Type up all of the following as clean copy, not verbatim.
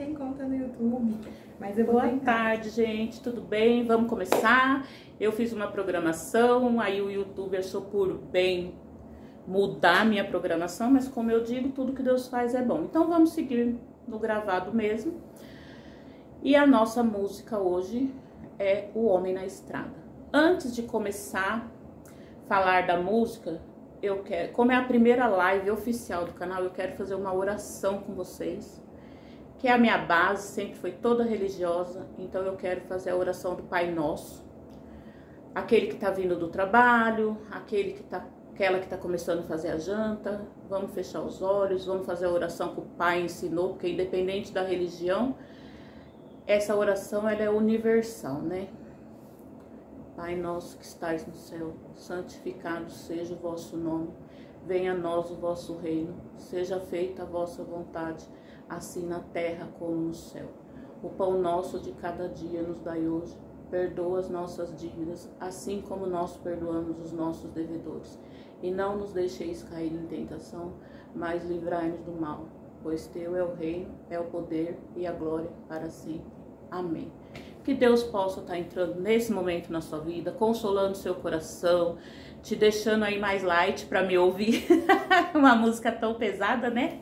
tem conta no YouTube, mas eu vou Boa tentar. tarde, gente, tudo bem? Vamos começar? Eu fiz uma programação, aí o YouTube achou por bem mudar minha programação, mas como eu digo, tudo que Deus faz é bom. Então vamos seguir no gravado mesmo. E a nossa música hoje é O Homem na Estrada. Antes de começar a falar da música, eu quero, como é a primeira live oficial do canal, eu quero fazer uma oração com vocês, que é a minha base, sempre foi toda religiosa, então eu quero fazer a oração do Pai Nosso. Aquele que tá vindo do trabalho, aquela que tá começando a fazer a janta, vamos fechar os olhos, vamos fazer a oração que o Pai ensinou, porque independente da religião, essa oração ela é universal, né? Pai nosso que estais no céu, santificado seja o vosso nome, venha a nós o vosso reino, seja feita a vossa vontade, assim na terra como no céu. O pão nosso de cada dia nos dai hoje, perdoa as nossas dívidas, assim como nós perdoamos os nossos devedores. E não nos deixeis cair em tentação, mas livrai-nos do mal, pois teu é o reino, é o poder e a glória para sempre. Amém. Que Deus possa estar entrando nesse momento na sua vida, consolando seu coração, te deixando aí mais light para me ouvir. Uma música tão pesada, né?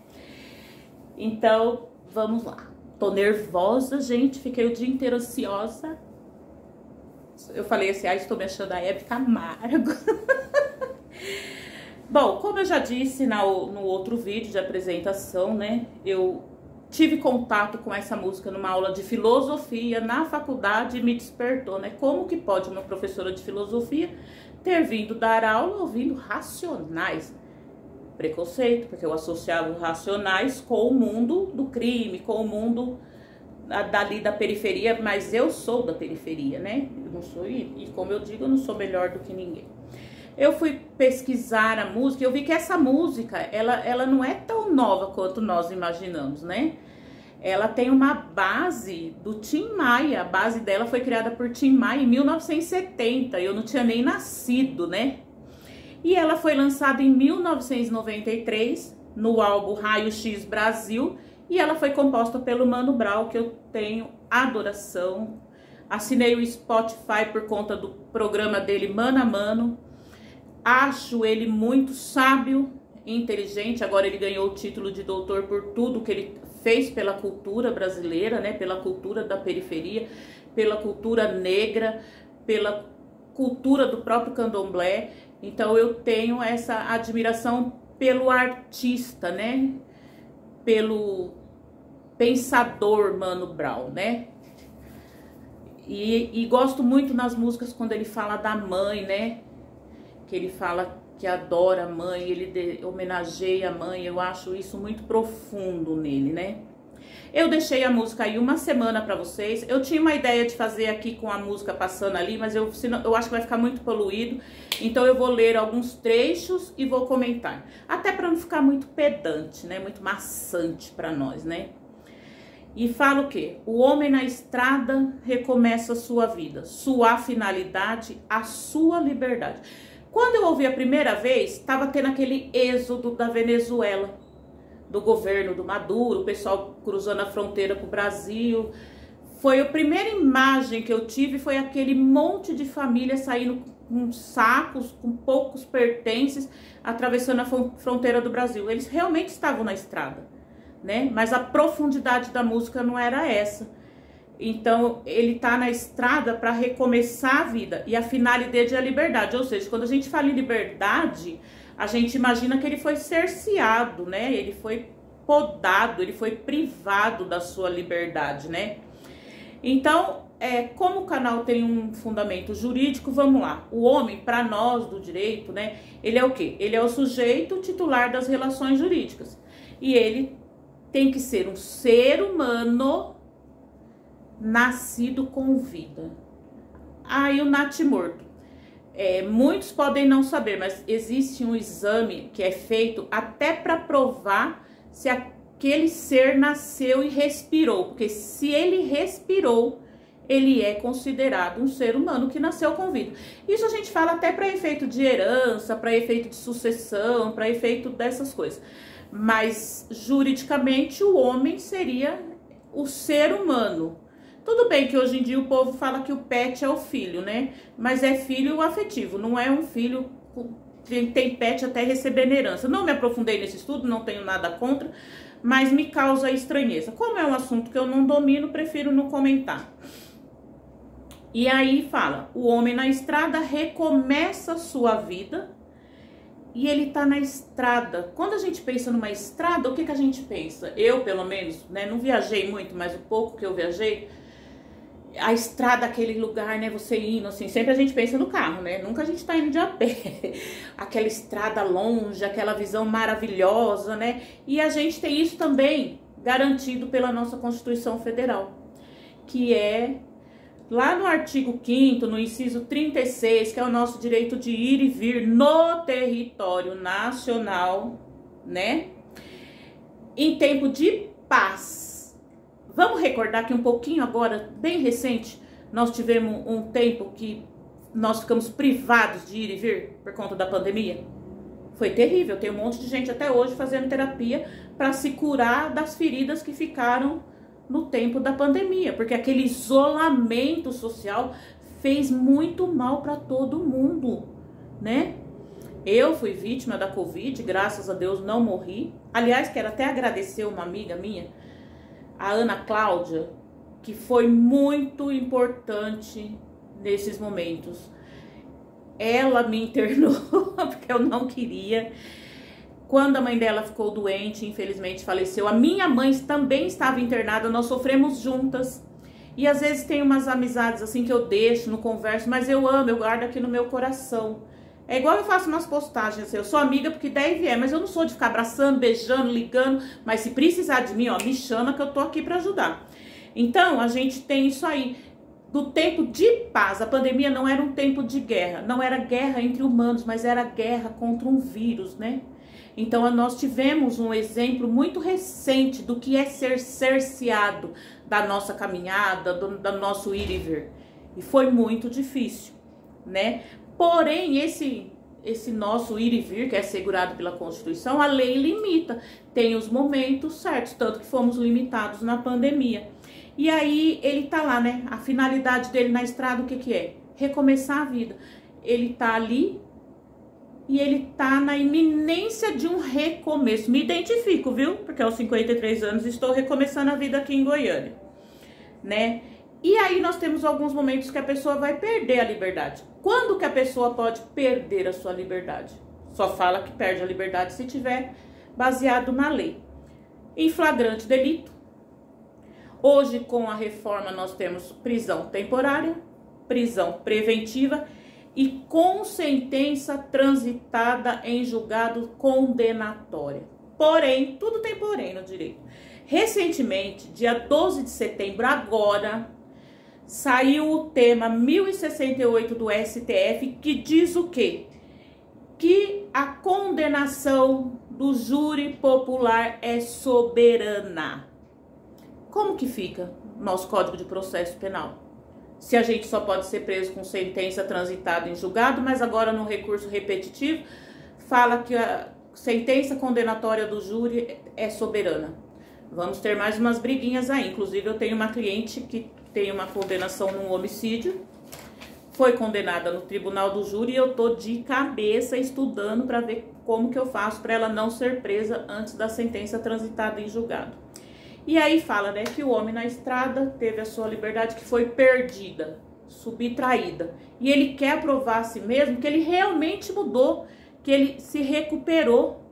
Então, vamos lá. Tô nervosa, gente. Fiquei o dia inteiro ansiosa. Eu falei assim, estou me achando a Hebe Camargo. Bom, como eu já disse no outro vídeo de apresentação, né? Eu tive contato com essa música numa aula de filosofia na faculdade e me despertou, né? Como que pode uma professora de filosofia ter vindo dar aula ouvindo Racionais? Preconceito, porque eu associava os Racionais com o mundo do crime, com o mundo dali da periferia, mas eu sou da periferia, né? Eu não sou, e como eu digo, eu não sou melhor do que ninguém. Eu fui pesquisar a música e eu vi que essa música, ela não é tão nova quanto nós imaginamos, né? Ela tem uma base do Tim Maia, a base dela foi criada por Tim Maia em 1970, eu não tinha nem nascido, né? E ela foi lançada em 1993 no álbum Raio X Brasil e ela foi composta pelo Mano Brown, que eu tenho adoração. Assinei o Spotify por conta do programa dele Mano a Mano. Acho ele muito sábio e inteligente. Agora ele ganhou o título de doutor por tudo que ele fez pela cultura brasileira, né? Pela cultura da periferia, pela cultura negra, pela cultura do próprio candomblé. Então eu tenho essa admiração pelo artista, né? Pelo pensador Mano Brown, né? E gosto muito nas músicas quando ele fala da mãe, né? Que ele fala que adora a mãe, ele homenageia a mãe. Eu acho isso muito profundo nele, né? Eu deixei a música aí uma semana pra vocês. Eu tinha uma ideia de fazer aqui com a música passando ali, mas eu acho que vai ficar muito poluído. Então eu vou ler alguns trechos e vou comentar. Até pra não ficar muito pedante, né? Muito maçante pra nós, né? E fala o quê? O homem na estrada recomeça a sua vida, sua finalidade, a sua liberdade. Quando eu ouvi a primeira vez, estava tendo aquele êxodo da Venezuela, do governo do Maduro, o pessoal cruzando a fronteira com o Brasil. Foi a primeira imagem que eu tive, foi aquele monte de família saindo com sacos, com poucos pertences, atravessando a fronteira do Brasil. Eles realmente estavam na estrada, né? Mas a profundidade da música não era essa. Então, ele tá na estrada para recomeçar a vida. E a finalidade é a liberdade. Ou seja, quando a gente fala em liberdade, a gente imagina que ele foi cerceado, né? Ele foi podado, ele foi privado da sua liberdade, né? Então, como o canal tem um fundamento jurídico, vamos lá. O homem, para nós do direito, né? Ele é o quê? Ele é o sujeito titular das relações jurídicas. E ele tem que ser um ser humano nascido com vida. Aí o natimorto. Muitos podem não saber, mas existe um exame que é feito até para provar se aquele ser nasceu e respirou. Porque se ele respirou, ele é considerado um ser humano que nasceu com vida. Isso a gente fala até para efeito de herança, para efeito de sucessão, para efeito dessas coisas. Mas juridicamente o homem seria o ser humano. Tudo bem que hoje em dia o povo fala que o pet é o filho, né? Mas é filho afetivo, não é um filho que tem pet até receber herança. Não me aprofundei nesse estudo, não tenho nada contra, mas me causa estranheza. Como é um assunto que eu não domino, prefiro não comentar. E aí fala, o homem na estrada recomeça sua vida e ele tá na estrada. Quando a gente pensa numa estrada, o que a gente pensa? Eu, pelo menos, né, não viajei muito, mas o pouco que eu viajei, a estrada, aquele lugar, né, você indo assim, sempre a gente pensa no carro, né, nunca a gente tá indo de a pé, aquela estrada longe, aquela visão maravilhosa, né, e a gente tem isso também garantido pela nossa Constituição Federal, que é lá no artigo 5º, no inciso 36, que é o nosso direito de ir e vir no território nacional, né, em tempo de paz. Vamos recordar que um pouquinho agora, bem recente, nós tivemos um tempo que nós ficamos privados de ir e vir por conta da pandemia. Foi terrível, tem um monte de gente até hoje fazendo terapia para se curar das feridas que ficaram no tempo da pandemia, porque aquele isolamento social fez muito mal para todo mundo, né? Eu fui vítima da Covid, graças a Deus não morri. Aliás, quero até agradecer uma amiga minha, a Ana Cláudia, que foi muito importante nesses momentos. Ela me internou porque eu não queria. Quando a mãe dela ficou doente, infelizmente faleceu, a minha mãe também estava internada, nós sofremos juntas. E às vezes tem umas amizades assim que eu deixo, não converso, mas eu amo, eu guardo aqui no meu coração. É igual eu faço umas postagens assim, eu sou amiga porque deve mas eu não sou de ficar abraçando, beijando, ligando, mas se precisar de mim, ó, me chama que eu tô aqui para ajudar. Então, a gente tem isso aí, do tempo de paz. A pandemia não era um tempo de guerra, não era guerra entre humanos, mas era guerra contra um vírus, né? Então, nós tivemos um exemplo muito recente do que é ser cerceado da nossa caminhada, do nosso ir e vir. E foi muito difícil, né? Porém, esse nosso ir e vir, que é assegurado pela Constituição, a lei limita, tem os momentos certos, tanto que fomos limitados na pandemia. E aí ele tá lá, né? A finalidade dele na estrada, o que é? Recomeçar a vida. Ele tá ali e ele tá na iminência de um recomeço. Me identifico, viu? Porque aos 53 anos estou recomeçando a vida aqui em Goiânia, né? E aí nós temos alguns momentos que a pessoa vai perder a liberdade. Quando que a pessoa pode perder a sua liberdade? Só fala que perde a liberdade se tiver baseado na lei. Em flagrante delito. Hoje, com a reforma, nós temos prisão temporária, prisão preventiva e com sentença transitada em julgado condenatório. Porém, tudo tem porém no direito. Recentemente, dia 12 de setembro, agora, saiu o tema 1068 do STF, que diz o quê? Que a condenação do júri popular é soberana. Como que fica nosso Código de Processo Penal? Se a gente só pode ser preso com sentença transitada em julgado, mas agora no recurso repetitivo fala que a sentença condenatória do júri é soberana. Vamos ter mais umas briguinhas aí. Inclusive eu tenho uma cliente que tem uma condenação num homicídio, foi condenada no tribunal do júri e eu tô de cabeça estudando para ver como que eu faço para ela não ser presa antes da sentença transitada em julgado. E aí fala, né, que o homem na estrada teve a sua liberdade que foi perdida, subtraída. E ele quer provar a si mesmo que ele realmente mudou, que ele se recuperou,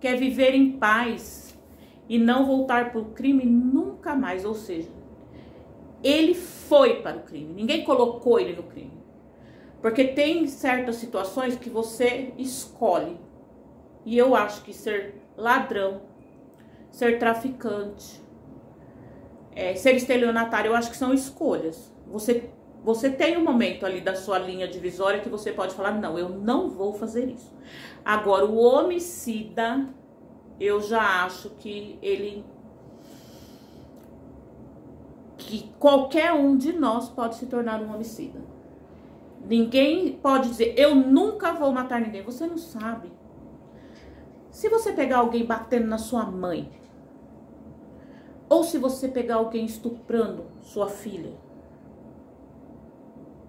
quer viver em paz e não voltar para o crime nunca mais. Ou seja, ele foi para o crime, ninguém colocou ele no crime. Porque tem certas situações que você escolhe. E eu acho que ser ladrão, ser traficante, ser estelionatário, eu acho que são escolhas. Você tem um momento ali da sua linha divisória que você pode falar, não, eu não vou fazer isso. Agora, o homicida, eu já acho que qualquer um de nós pode se tornar um homicida. Ninguém pode dizer, eu nunca vou matar ninguém. Você não sabe. Se você pegar alguém batendo na sua mãe, Ou se você pegar alguém estuprando sua filha,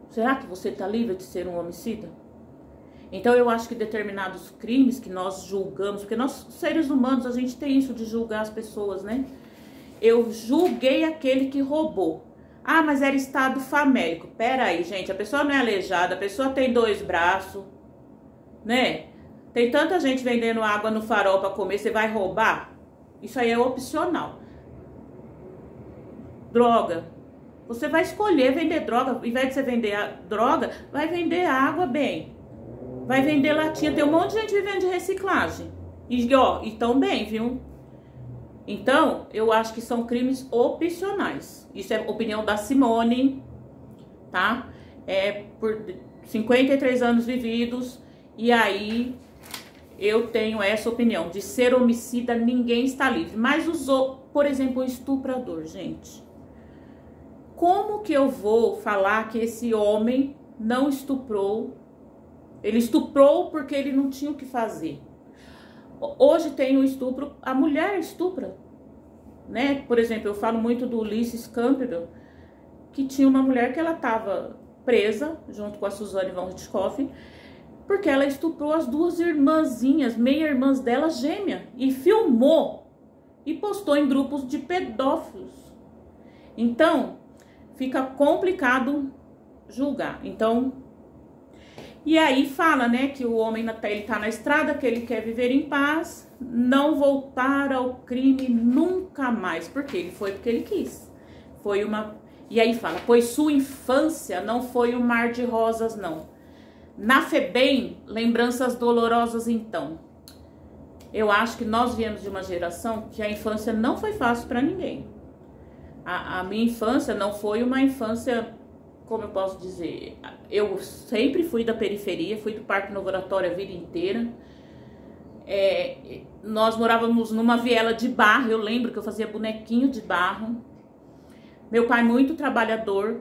será que você está livre de ser um homicida? Então eu acho que determinados crimes que nós julgamos, porque nós seres humanos, a gente tem isso de julgar as pessoas, né? Eu julguei aquele que roubou. Ah, mas era estado famélico. Pera aí, gente, a pessoa não é aleijada, a pessoa tem 2 braços, né? Tem tanta gente vendendo água no farol para comer, você vai roubar? Isso aí é opcional. Droga. Você vai escolher vender droga, ao invés de você vender a droga, vai vender água, bem. Vai vender latinha, tem um monte de gente vivendo de reciclagem. E ó, e tão bem, viu? Então, eu acho que são crimes opcionais. Isso é opinião da Simone, tá? É por 53 anos vividos. E aí, eu tenho essa opinião. De ser homicida, ninguém está livre. Mas usou, por exemplo, o estuprador, gente. Como que eu vou falar que esse homem não estuprou? Ele estuprou porque ele não tinha o que fazer. Hoje tem o estupro, a mulher estupra, né? Por exemplo, eu falo muito do Ulysses Campbell, que tinha uma mulher que ela estava presa, junto com a Suzane von Richthofen, porque ela estuprou as 2 irmãzinhas, meia-irmãs dela, gêmea, e filmou e postou em grupos de pedófilos. Então, fica complicado julgar. Então, e aí fala, né, que o homem ele tá na estrada, que ele quer viver em paz, não voltar ao crime nunca mais. Por quê? Ele foi porque ele quis. Foi uma... E aí fala, pois sua infância não foi um mar de rosas, não. Na FEBEM, lembranças dolorosas, então. Eu acho que nós viemos de uma geração que a infância não foi fácil para ninguém. A minha infância não foi uma infância... Como eu posso dizer, eu sempre fui da periferia, fui do Parque Novo Oratório a vida inteira. Nós morávamos numa viela de barro, eu lembro que eu fazia bonequinho de barro. Meu pai muito trabalhador,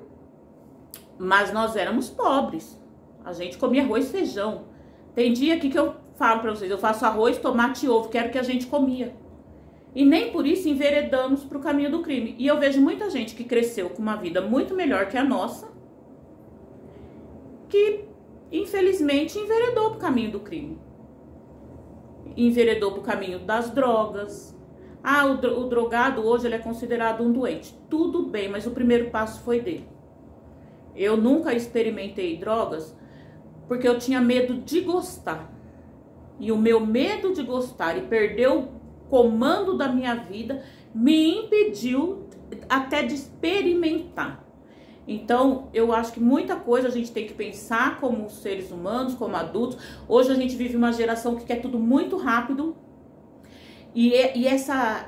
mas nós éramos pobres. A gente comia arroz e feijão. Tem dia aqui que eu falo pra vocês, eu faço arroz, tomate e ovo, que era o que a gente comia. E nem por isso enveredamos pro caminho do crime. E eu vejo muita gente que cresceu com uma vida muito melhor que a nossa, que infelizmente enveredou pro caminho do crime. Enveredou pro caminho das drogas. Ah, o drogado hoje ele é considerado um doente. Tudo bem, mas o primeiro passo foi dele. Eu nunca experimentei drogas porque eu tinha medo de gostar. E o meu medo de gostar e perder o comando da minha vida me impediu até de experimentar. Então, eu acho que muita coisa a gente tem que pensar como seres humanos, como adultos. Hoje a gente vive uma geração que quer tudo muito rápido. E essa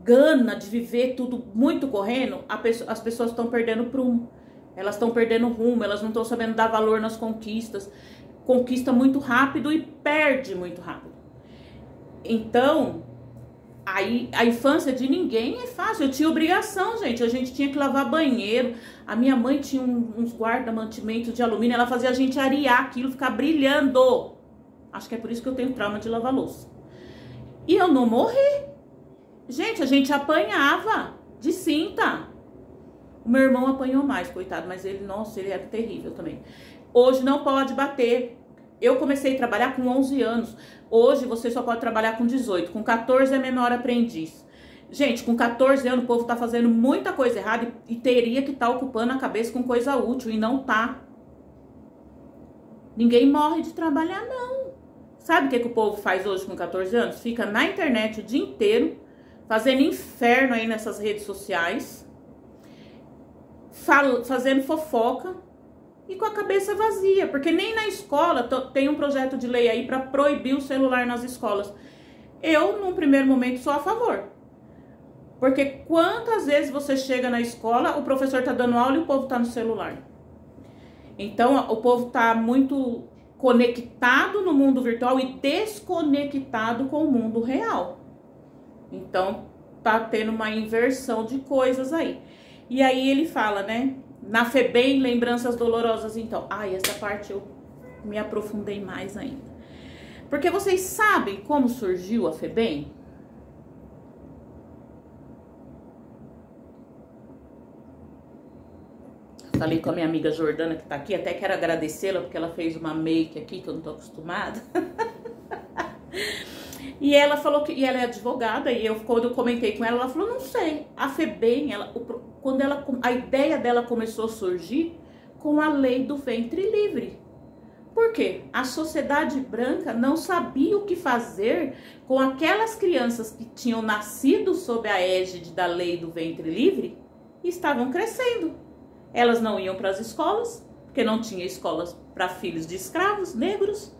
gana de viver tudo muito correndo, as pessoas estão perdendo prumo. Elas estão perdendo rumo, elas não estão sabendo dar valor nas conquistas. Conquista muito rápido e perde muito rápido. Então... Aí, a infância de ninguém é fácil. Eu tinha obrigação, gente. A gente tinha que lavar banheiro. A minha mãe tinha uns guarda-mantimentos de alumínio. Ela fazia a gente arear aquilo, ficar brilhando. Acho que é por isso que eu tenho trauma de lavar louça. E eu não morri. Gente, a gente apanhava de cinta. O meu irmão apanhou mais, coitado. Mas ele, nossa, ele era terrível também. Hoje não pode bater. Eu comecei a trabalhar com 11 anos. Hoje você só pode trabalhar com 18. Com 14 é menor aprendiz. Gente, com 14 anos o povo tá fazendo muita coisa errada e teria que estar ocupando a cabeça com coisa útil e não tá. Ninguém morre de trabalhar, não. Sabe o que o povo faz hoje com 14 anos? Fica na internet o dia inteiro, fazendo inferno aí nessas redes sociais, fazendo fofoca. E com a cabeça vazia, porque nem na escola tem um projeto de lei aí para proibir o celular nas escolas. Eu, num primeiro momento, sou a favor. Porque quantas vezes você chega na escola, o professor tá dando aula e o povo tá no celular. Então, o povo tá muito conectado no mundo virtual e desconectado com o mundo real. Então, tá tendo uma inversão de coisas aí. E aí ele fala, né? Na FEBEM, lembranças dolorosas, então. Ai, essa parte eu me aprofundei mais ainda. Porque vocês sabem como surgiu a FEBEM? falei com a minha amiga Jordana, que tá aqui, até quero agradecê-la, porque ela fez uma make aqui, que eu não tô acostumada. E ela falou que, e ela é advogada, e quando eu comentei com ela, ela falou, não sei, a FEBEM, a ideia dela começou a surgir com a lei do ventre livre. Por quê? A sociedade branca não sabia o que fazer com aquelas crianças que tinham nascido sob a égide da lei do ventre livre e estavam crescendo. Elas não iam para as escolas, porque não tinha escolas para filhos de escravos negros,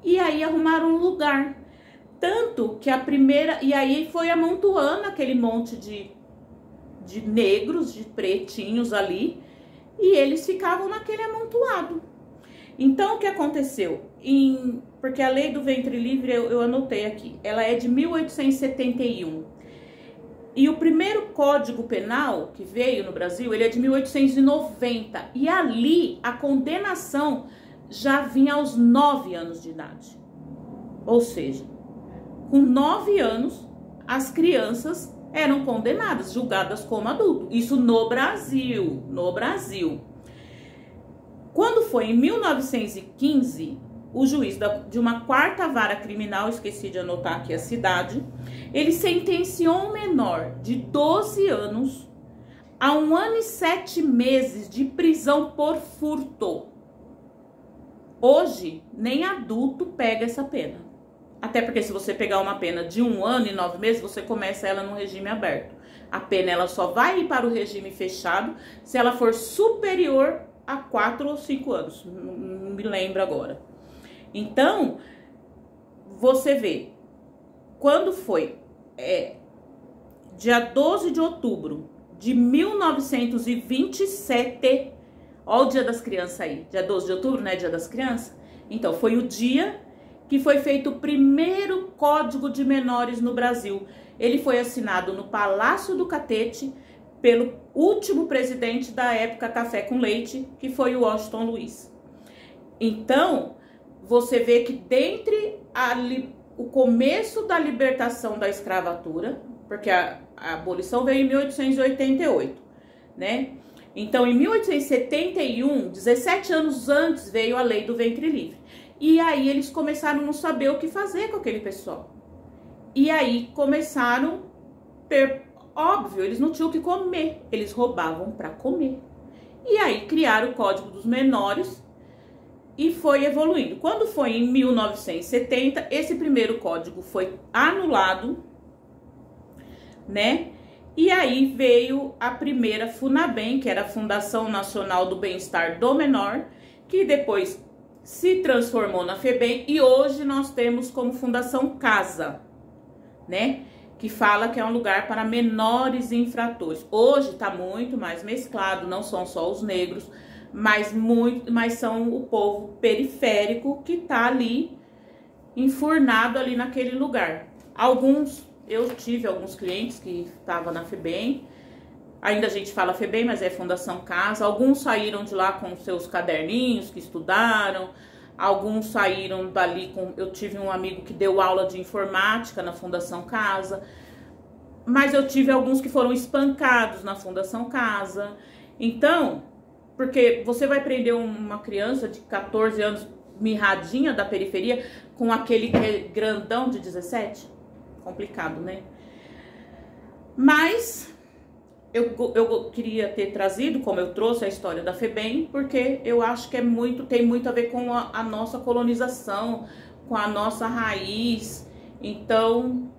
e aí arrumaram um lugar. Tanto que a primeira... E aí foi amontoando aquele monte de negros, de pretinhos ali, e eles ficavam naquele amontoado. Então, o que aconteceu? Porque a lei do ventre livre, eu anotei aqui, ela é de 1871. E o primeiro Código Penal que veio no Brasil, ele é de 1890. E ali, a condenação já vinha aos 9 anos de idade. Ou seja, com 9 anos, as crianças eram condenadas, julgadas como adulto. Isso no Brasil, Quando foi em 1915, o juiz de uma 4ª vara criminal, esqueci de anotar aqui a cidade, ele sentenciou um menor de 12 anos a 1 ano e 7 meses de prisão por furto. Hoje, nem adulto pega essa pena. Até porque se você pegar uma pena de 1 ano e 9 meses, você começa ela no regime aberto. A pena ela só vai ir para o regime fechado se ela for superior a 4 ou 5 anos. Não me lembro agora. Então, você vê, quando foi dia 12 de outubro de 1927, ó o Dia das Crianças aí, dia 12 de outubro, né, Dia das Crianças? Então, foi o dia que foi feito o primeiro Código de Menores no Brasil. Ele foi assinado no Palácio do Catete pelo último presidente da época Café com Leite, que foi o Washington Luiz. Então, você vê que dentre o começo da libertação da escravatura, porque a abolição veio em 1888, né? Então, em 1871, 17 anos antes, veio a lei do ventre livre. E aí eles começaram a não saber o que fazer com aquele pessoal. E aí começaram a ter... Óbvio, eles não tinham o que comer, eles roubavam para comer. E aí criaram o Código dos Menores e foi evoluindo. Quando foi em 1970, esse primeiro código foi anulado, né? E aí veio a primeira FUNABEM, que era a Fundação Nacional do Bem-Estar do Menor, que depois se transformou na FEBEM e hoje nós temos como Fundação Casa, né? Que fala que é um lugar para menores infratores. Hoje está muito mais mesclado, não são só os negros, mas são o povo periférico que está ali, enfurnado ali naquele lugar. Eu tive alguns clientes que estavam na FEBEM, ainda a gente fala FEBEM, mas é Fundação Casa. Alguns saíram de lá com seus caderninhos que estudaram, alguns saíram dali eu tive um amigo que deu aula de informática na Fundação Casa, mas eu tive alguns que foram espancados na Fundação Casa. Então, porque você vai prender uma criança de 14 anos mirradinha da periferia com aquele que é grandão de 17? Complicado, né? Mas eu queria ter trazido, como eu trouxe, a história da FEBEM, porque eu acho que tem muito a ver com a nossa colonização, com a nossa raiz. Então,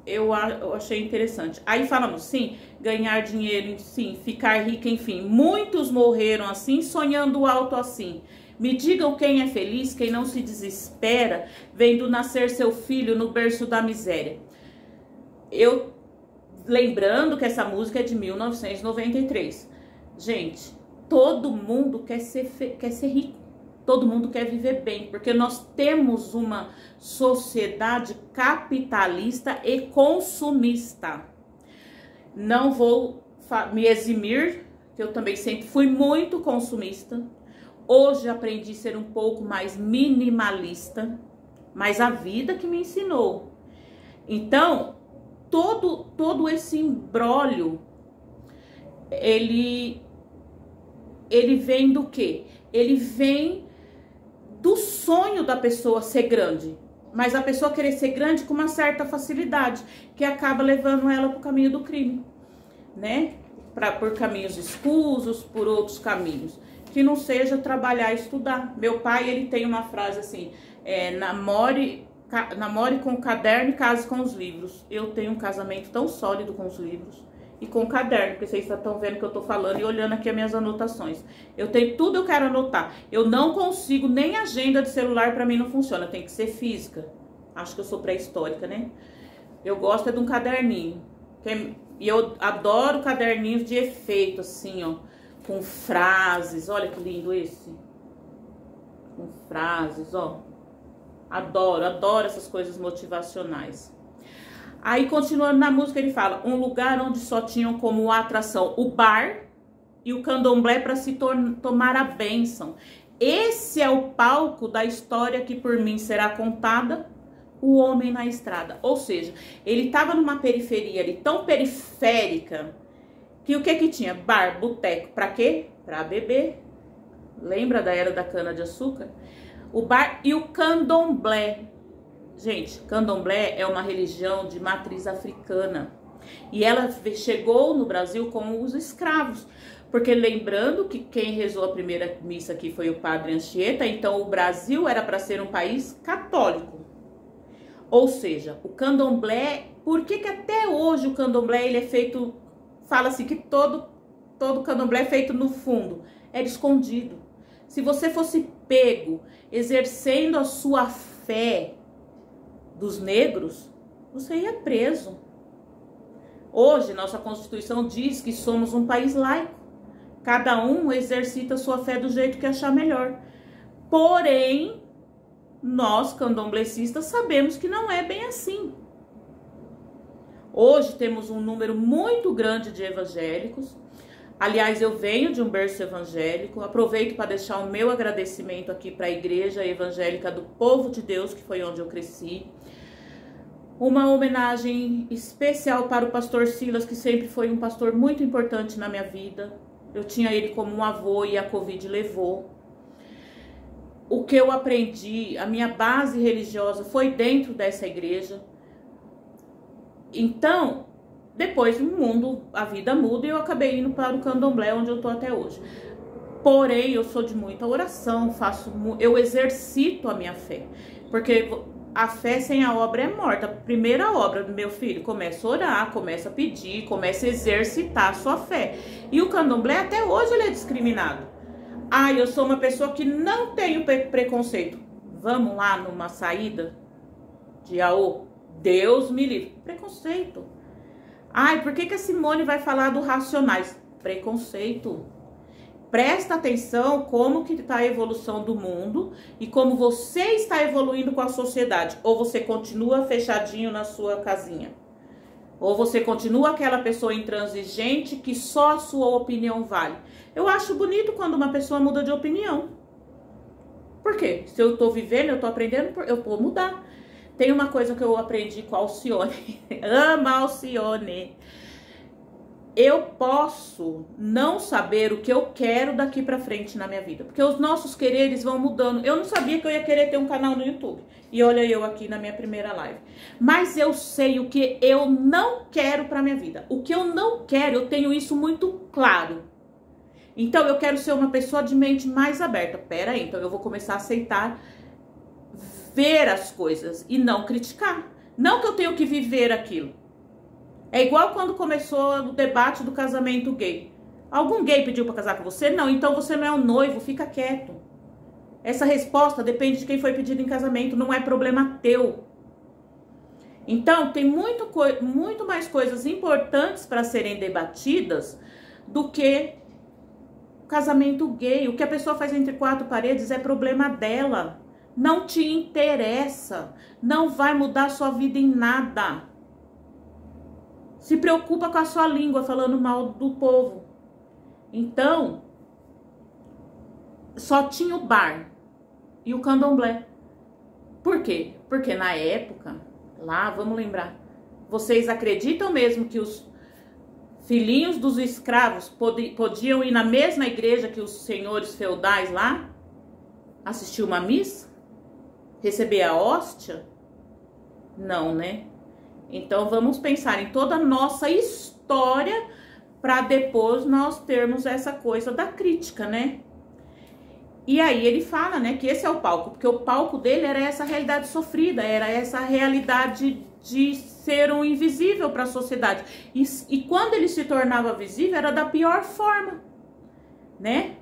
eu achei interessante. Aí falamos, sim, ganhar dinheiro, sim, ficar rica, enfim. Muitos morreram assim, sonhando alto assim. Me digam quem é feliz, quem não se desespera, vendo nascer seu filho no berço da miséria. Lembrando que essa música é de 1993. Gente, todo mundo quer ser rico. Todo mundo quer viver bem, porque nós temos uma sociedade capitalista e consumista. Não vou me eximir, que eu também sempre fui muito consumista. Hoje aprendi a ser um pouco mais minimalista, mas a vida que me ensinou. Então, todo esse imbróglio, ele ele vem do quê? Ele vem do sonho da pessoa ser grande. Mas a pessoa querer ser grande com uma certa facilidade, que acaba levando ela para o caminho do crime, né? Por caminhos escusos, por outros caminhos. Que não seja trabalhar e estudar. Meu pai, ele tem uma frase assim, namore com o caderno e case com os livros. Eu tenho um casamento tão sólido com os livros e com o caderno, porque vocês estão vendo que eu tô falando e olhando aqui as minhas anotações. Eu tenho tudo, eu quero anotar. Eu não consigo, nem agenda de celular pra mim não funciona, tem que ser física. Acho que eu sou pré-histórica, né? Eu gosto de um caderninho. E eu adoro caderninhos de efeito, assim, ó, com frases. Olha que lindo esse. Com frases, ó. Adoro essas coisas motivacionais. Aí, continuando na música, ele fala: um lugar onde só tinham como atração o bar e o candomblé para se tomar a bênção. Esse é o palco da história que por mim será contada, o homem na estrada. Ou seja, ele estava numa periferia ali, tão periférica, que o que tinha? Bar, boteco, para quê? Para beber. Lembra da era da cana-de-açúcar? O bar e o candomblé. Gente, candomblé é uma religião de matriz africana. E ela chegou no Brasil com os escravos. Porque lembrando que quem rezou a primeira missa aqui foi o padre Anchieta, então o Brasil era para ser um país católico. Ou seja, o candomblé, por que até hoje o candomblé ele é feito, fala-se que todo candomblé é feito no fundo, era escondido. Se você fosse pego exercendo a sua fé dos negros, você ia preso. Hoje, nossa Constituição diz que somos um país laico. Cada um exercita a sua fé do jeito que achar melhor. Porém, nós, candomblecistas, sabemos que não é bem assim. Hoje temos um número muito grande de evangélicos. Aliás, eu venho de um berço evangélico. Aproveito para deixar o meu agradecimento aqui para a Igreja Evangélica do Povo de Deus, que foi onde eu cresci. Uma homenagem especial para o pastor Silas, que sempre foi um pastor muito importante na minha vida. Eu tinha ele como um avô e a Covid levou. O que eu aprendi, a minha base religiosa foi dentro dessa igreja. Então, depois o mundo, a vida muda e eu acabei indo para o candomblé, onde eu estou até hoje. Porém, eu sou de muita oração, eu exercito a minha fé. Porque a fé sem a obra é morta. A primeira obra do meu filho, começa a orar, começa a pedir, começa a exercitar a sua fé. E o candomblé até hoje ele é discriminado. Ah, eu sou uma pessoa que não tenho preconceito. Vamos lá numa saída de AO? Deus me livre. Preconceito. Ai, por que a Simone vai falar do Racionais? Preconceito. Presta atenção como que está a evolução do mundo e como você está evoluindo com a sociedade. Ou você continua fechadinho na sua casinha. Ou você continua aquela pessoa intransigente que só a sua opinião vale. Eu acho bonito quando uma pessoa muda de opinião. Por quê? Se eu tô vivendo, eu tô aprendendo, eu vou mudar. Tem uma coisa que eu aprendi com a Alcione. Ama Alcione. Eu posso não saber o que eu quero daqui pra frente na minha vida. Porque os nossos quereres vão mudando. Eu não sabia que eu ia querer ter um canal no YouTube. E olha eu aqui na minha primeira live. Mas eu sei o que eu não quero pra minha vida. O que eu não quero, eu tenho isso muito claro. Então eu quero ser uma pessoa de mente mais aberta. Pera aí, então eu vou começar a aceitar, ver as coisas e não criticar. Não que eu tenho que viver aquilo. É igual quando começou o debate do casamento gay. Algum gay pediu para casar com você? Não, então você não é um noivo, fica quieto. Essa resposta depende de quem foi pedido em casamento, não é problema teu. Então, tem muito mais coisas importantes para serem debatidas do que o casamento gay. O que a pessoa faz entre quatro paredes é problema dela. Não te interessa, não vai mudar sua vida em nada. Se preocupa com a sua língua, falando mal do povo. Então, só tinha o bar e o candomblé. Por quê? Porque na época, lá, vamos lembrar, vocês acreditam mesmo que os filhinhos dos escravos podiam ir na mesma igreja que os senhores feudais lá, assistir uma missa, receber a hóstia? Não, né? Então vamos pensar em toda a nossa história para depois nós termos essa coisa da crítica, né? E aí ele fala, né, que esse é o palco, porque o palco dele era essa realidade sofrida, era essa realidade de ser um invisível para a sociedade. E quando ele se tornava visível, era da pior forma, né?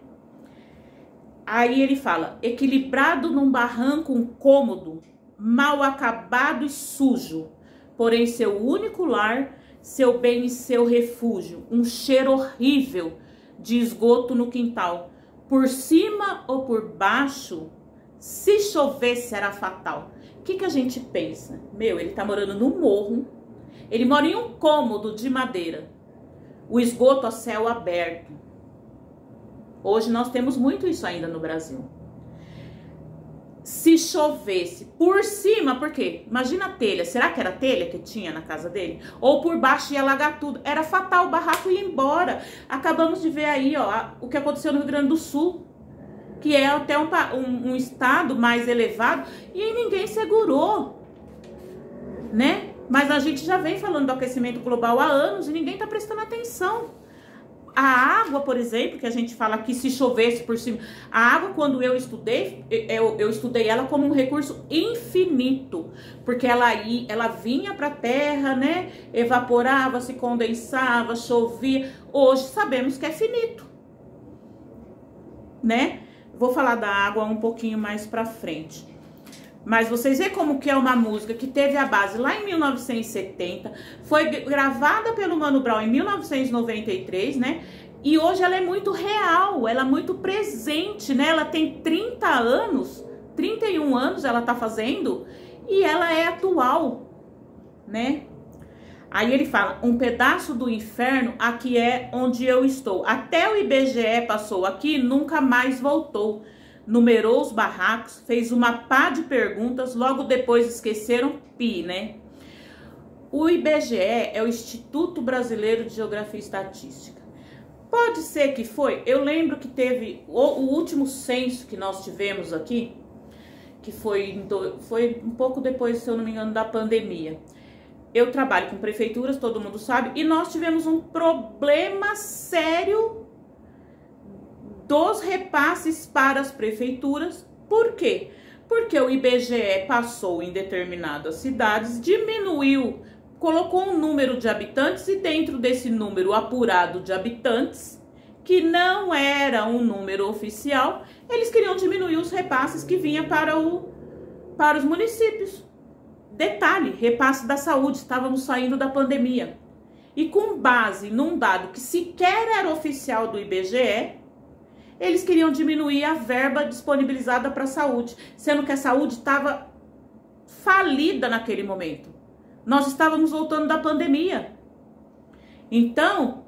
Aí ele fala, equilibrado num barranco incômodo, mal acabado e sujo, porém seu único lar, seu bem e seu refúgio, um cheiro horrível de esgoto no quintal. Por cima ou por baixo, se chovesse era fatal. O que a gente pensa? Meu, ele tá morando no morro, ele mora em um cômodo de madeira, o esgoto a céu aberto. Hoje nós temos muito isso ainda no Brasil. Se chovesse por cima, por quê? Imagina a telha, será que era telha que tinha na casa dele? Ou por baixo ia alagar tudo, era fatal, o barraco ia embora. Acabamos de ver aí, ó, o que aconteceu no Rio Grande do Sul, que é até um estado mais elevado, e aí ninguém segurou, né? Mas a gente já vem falando do aquecimento global há anos e ninguém tá prestando atenção. A água, por exemplo, que a gente fala que se chovesse por cima, a água, quando eu estudei, eu estudei ela como um recurso infinito, porque ela vinha para a terra, né? Evaporava, se condensava, chovia. Hoje sabemos que é finito, né? Vou falar da água um pouquinho mais para frente. Mas vocês veem como que é uma música que teve a base lá em 1970, foi gravada pelo Mano Brown em 1993, né? E hoje ela é muito real, ela é muito presente, né? Ela tem 30 anos, 31 anos ela tá fazendo, e ela é atual, né? Aí ele fala, um pedaço do inferno, aqui é onde eu estou. Até o IBGE passou aqui, nunca mais voltou. Numerou os barracos, fez uma pá de perguntas, logo depois esqueceram pi, né? O IBGE é o Instituto Brasileiro de Geografia e Estatística. Pode ser que foi, eu lembro que teve o último censo que nós tivemos aqui, que foi um pouco depois, se eu não me engano, da pandemia. Eu trabalho com prefeituras, todo mundo sabe, e nós tivemos um problema sério dos repasses para as prefeituras. Por quê? Porque o IBGE passou em determinadas cidades, diminuiu, colocou um número de habitantes e dentro desse número apurado de habitantes, que não era um número oficial, eles queriam diminuir os repasses que vinha para os municípios. Detalhe, repasse da saúde, estávamos saindo da pandemia. E com base num dado que sequer era oficial do IBGE, eles queriam diminuir a verba disponibilizada para a saúde, sendo que a saúde estava falida naquele momento. Nós estávamos voltando da pandemia. Então,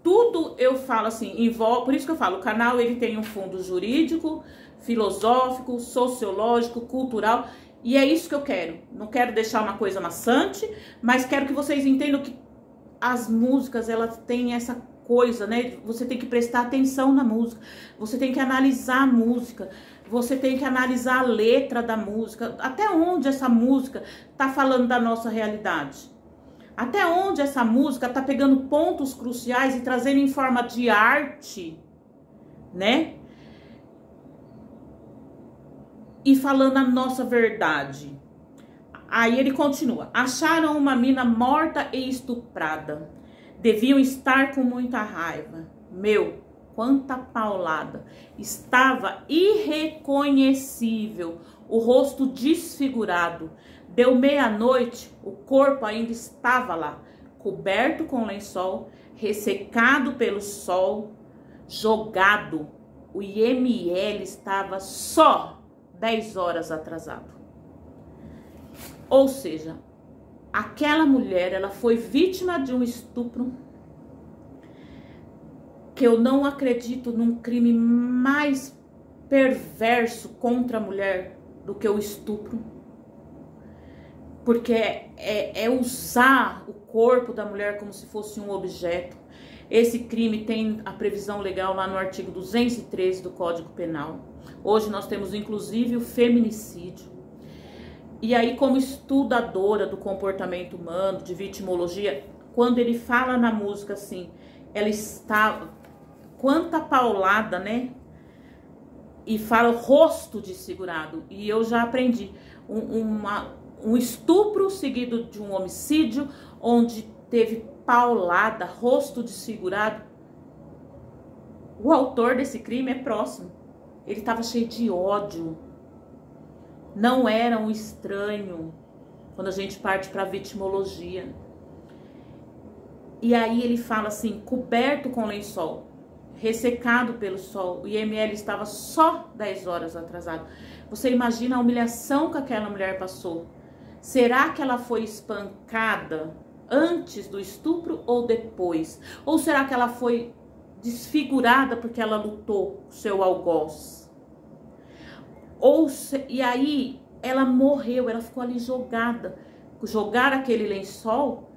tudo eu falo assim, envolve, por isso que eu falo, o canal ele tem um fundo jurídico, filosófico, sociológico, cultural, e é isso que eu quero. Não quero deixar uma coisa maçante, mas quero que vocês entendam que as músicas, elas têm essa coisa, né? Você tem que prestar atenção na música, você tem que analisar a música, você tem que analisar a letra da música, até onde essa música tá falando da nossa realidade, até onde essa música tá pegando pontos cruciais e trazendo em forma de arte, né? E falando a nossa verdade. Aí ele continua, acharam uma mina morta e estuprada. Deviam estar com muita raiva. Meu, quanta paulada. Estava irreconhecível, o rosto desfigurado. Deu meia-noite, o corpo ainda estava lá, coberto com lençol, ressecado pelo sol, jogado. O IML estava só 10 horas atrasado. Ou seja, aquela mulher, ela foi vítima de um estupro, que eu não acredito num crime mais perverso contra a mulher do que o estupro. Porque é usar o corpo da mulher como se fosse um objeto. Esse crime tem a previsão legal lá no artigo 213 do Código Penal. Hoje nós temos inclusive o feminicídio. E aí, como estudadora do comportamento humano, de vitimologia, quando ele fala na música assim, ela está... Quanta paulada, né? E fala o rosto desfigurado. E eu já aprendi. Um estupro seguido de um homicídio, onde teve paulada, rosto desfigurado. O autor desse crime é próximo. Ele estava cheio de ódio. Não era um estranho. Quando a gente parte para a vitimologia. E aí ele fala assim, coberto com lençol, ressecado pelo sol. O IML estava só 10 horas atrasado. Você imagina a humilhação que aquela mulher passou. Será que ela foi espancada antes do estupro ou depois? Ou será que ela foi desfigurada porque ela lutou o seu algoz? E aí ela morreu, ela ficou ali jogada. Jogaram aquele lençol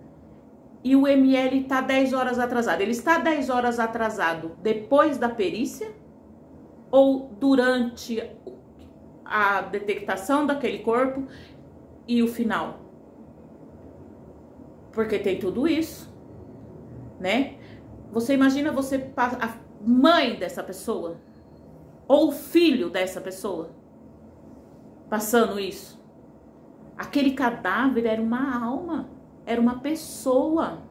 e o ML está 10 horas atrasado. Ele está 10 horas atrasado depois da perícia ou durante a detectação daquele corpo e o final? Porque tem tudo isso, né? Você imagina a mãe dessa pessoa ou o filho dessa pessoa passando isso? Aquele cadáver era uma alma, era uma pessoa